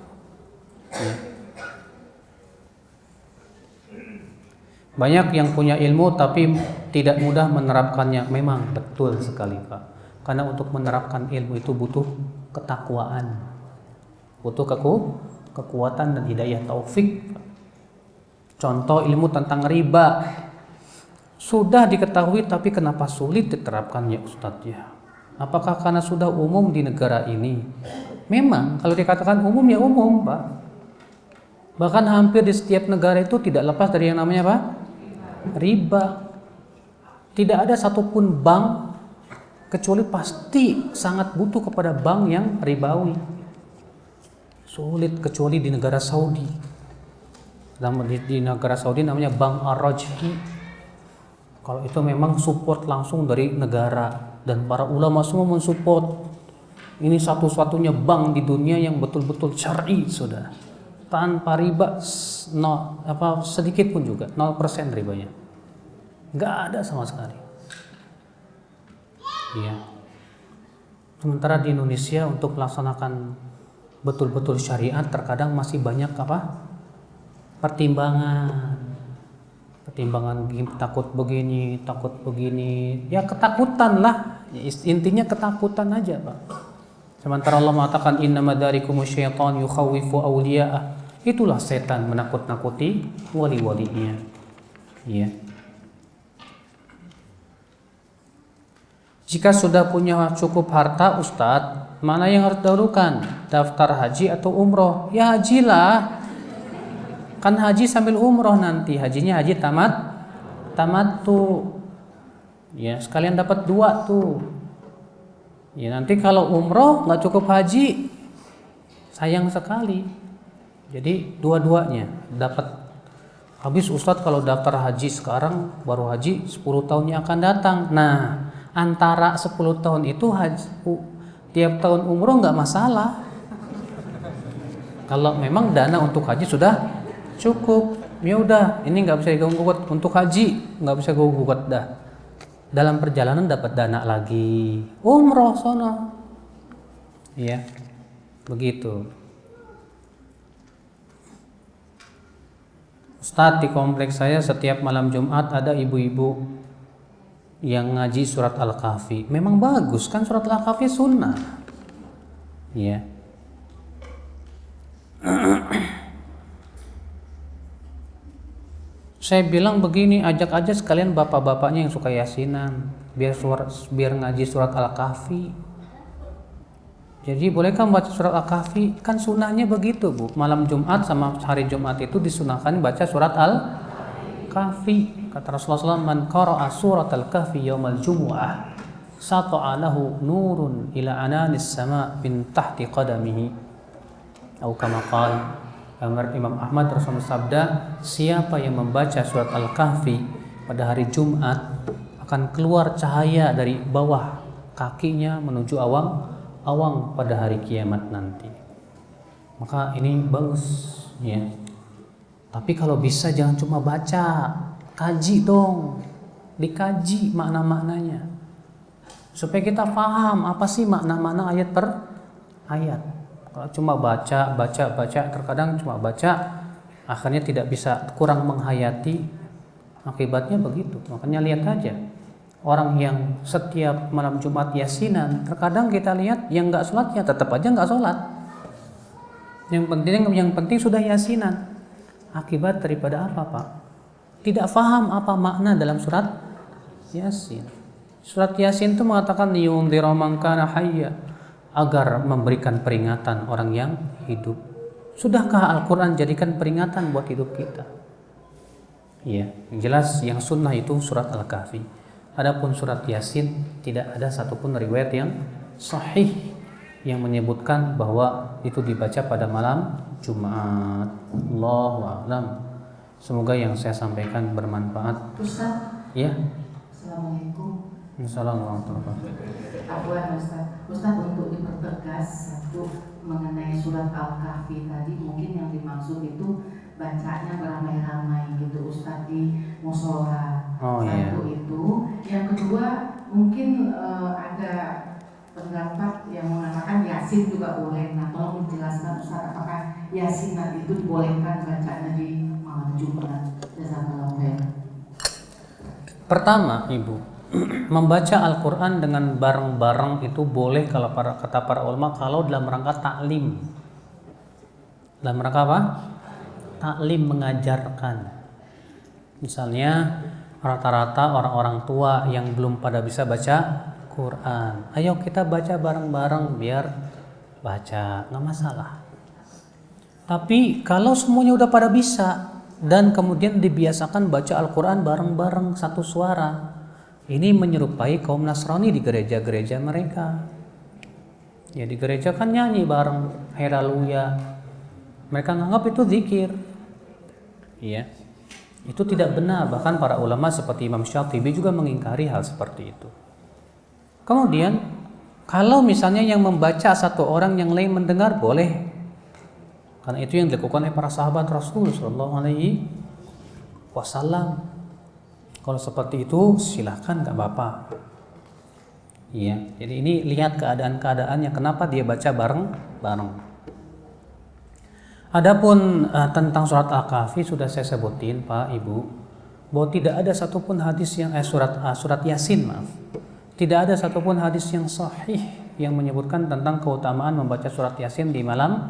Banyak yang punya ilmu tapi tidak mudah menerapkannya. Memang betul sekali, Pak. Karena untuk menerapkan ilmu itu butuh ketakwaan, butuh kekuatan dan hidayah taufik. Contoh ilmu tentang riba sudah diketahui tapi kenapa sulit diterapkannya, Ustadz ya? Apakah karena sudah umum di negara ini? Memang kalau dikatakan umum ya umum, Pak. Bahkan hampir di setiap negara itu tidak lepas dari yang namanya apa? Riba. Tidak ada satupun bank kecuali pasti sangat butuh kepada bank yang ribawi. Sulit kecuali di negara Saudi. Di negara Saudi namanya Bank Ar-Rajhi. Kalau itu memang support langsung dari negara dan para ulama semua mensupport. Ini satu-satunya bank di dunia yang betul-betul syar'i, sudah. Tanpa riba, sedikit pun juga, 0% ribanya. Nggak ada sama sekali. Iya. Sementara di Indonesia untuk melaksanakan betul-betul syariat terkadang masih banyak pertimbangan, takut begini, ya ketakutan lah. Intinya ketakutan aja, Pak. Sementara Allah mengatakan innama dzalikumus syaitan yukhawwifu awliya'ah. Itulah setan menakut-nakuti wali-walinya. Iya. Jika sudah punya cukup harta, Ustadz, mana yang harus didahulukan? Daftar haji atau umroh? Ya hajilah. Kan haji sambil umroh nanti. Hajinya haji tamat tuh. Ya, sekalian dapat 2 tuh. Ya nanti kalau umroh nggak cukup haji, Sayang sekali. Jadi dua-duanya dapat. Habis Ustadz kalau daftar haji sekarang baru haji 10 tahun yang akan datang. Nah, antara 10 tahun itu tiap tahun umroh nggak masalah. Kalau memang dana untuk haji sudah cukup, ya udah, ini nggak bisa diganggu-gugat untuk haji, nggak bisa diganggu-gugat dah. Dalam perjalanan dapat dana lagi, umroh sono. Ya, begitu. Ustadz, di kompleks saya setiap malam Jumat ada ibu-ibu yang ngaji surat Al-Kahfi. Memang bagus kan, surat Al-Kahfi sunnah. Ya. Saya bilang begini, ajak aja sekalian bapak-bapaknya yang suka yasinan, biar ngaji surat Al-Kahfi. Jadi bolehkah membaca surat Al-Kahfi? Kan sunnahnya begitu, Bu. Malam Jumat sama hari Jumat itu disunahkan baca surat Al-Kahfi. Kata Rasulullah SAW, "Man qara'a surat Al-Kahfi yaumal jumu'ah, sata'a lahu nurun ila ananis sama' min tahti qadamihi." Atau kama qala Imam Ahmad, Rasulullah sabda, siapa yang membaca surat Al-Kahfi pada hari Jumat akan keluar cahaya dari bawah kakinya menuju awang pada hari kiamat nanti. Maka ini bagus ya. Tapi kalau bisa jangan cuma baca, kaji dong. Dikaji makna-maknanya. Supaya kita paham apa sih makna-makna ayat per ayat. Kalau cuma baca, terkadang cuma baca, akhirnya tidak bisa, kurang menghayati, akibatnya begitu. Makanya lihat aja. Orang yang setiap malam Jumat yasinan, terkadang kita lihat yang nggak sholatnya tetap aja nggak sholat. Yang penting sudah yasinan. Akibat daripada apa, Pak? Tidak paham apa makna dalam surat Yasin. Surat Yasin itu mengatakan yundhira man kana hayya, agar memberikan peringatan orang yang hidup. Sudahkah Al-Quran jadikan peringatan buat hidup kita? Iya, yang jelas yang sunnah itu surat Al-Kahfi. Adapun surat Yasin tidak ada satupun riwayat yang sahih yang menyebutkan bahwa itu dibaca pada malam Jumat. Allahu a'lam. Semoga yang saya sampaikan bermanfaat. Ustaz. Ya. Assalamualaikum. Assalamualaikum warahmatullahi wabarakatuh. Afwan Ustaz, untuk dipertegas satu mengenai surat Al-Kahfi tadi, mungkin yang dimaksud itu bacanya beramai-ramai gitu Ustaz di mushola. Satu itu. Yang kedua mungkin ada pendapat yang mengatakan Yasin juga boleh. Nah, tolong menjelaskan Ustaz, apakah Yasin itu dibolehkan bacanya di malam Jumat? Jazakallahu khairan. Pertama, Ibu, membaca Al-Quran dengan bareng-bareng itu boleh kalau kata para ulama kalau dalam rangka taklim. Dalam rangka apa? Taklim, mengajarkan. Misalnya rata-rata orang-orang tua yang belum pada bisa baca Quran, ayo kita baca bareng-bareng biar baca, nggak masalah. Tapi kalau semuanya udah pada bisa dan kemudian dibiasakan baca Al-Quran bareng-bareng satu suara, ini menyerupai kaum Nasrani di gereja-gereja mereka. Ya, di gereja kan nyanyi bareng haleluya. Mereka menganggap itu zikir. Iya. Itu tidak benar, bahkan para ulama seperti Imam Syatibi juga mengingkari hal seperti itu. Kemudian kalau misalnya yang membaca satu orang, yang lain mendengar, boleh. Karena itu yang dilakukan oleh para sahabat Rasul sallallahu alaihi wasallam. Kalau seperti itu silahkan, nggak apa-apa. Iya, jadi ini lihat keadaan-keadaannya, kenapa dia baca bareng-bareng. Adapun tentang surat Al-Kahfi sudah saya sebutin, Pak, Ibu, bahwa tidak ada satupun hadis yang surat Yasin, maaf. Tidak ada satupun hadis yang sahih yang menyebutkan tentang keutamaan membaca surat Yasin di malam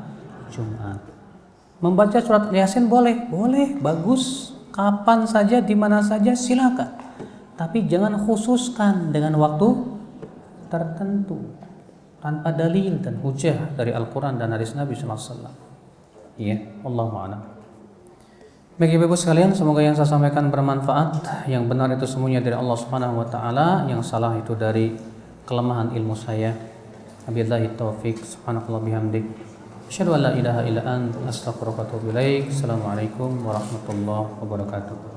Jumat. Membaca surat Yasin boleh, bagus. Kapan saja, di mana saja silakan. Tapi jangan khususkan dengan waktu tertentu tanpa dalil dan hujah dari Al-Quran dan hadis Nabi SAW. Iya, Allahu a'lam. Bagi Ibu sekalian, semoga yang saya sampaikan bermanfaat. Yang benar itu semuanya dari Allah Subhanahu wa taala, yang salah itu dari kelemahan ilmu saya. Wabillahi taufik. Subhanakallah bihamdik. Asyhadu an la ilaha illa anta astaghfiruka wa atubu ilaik. Assalamualaikum warahmatullahi wabarakatuh.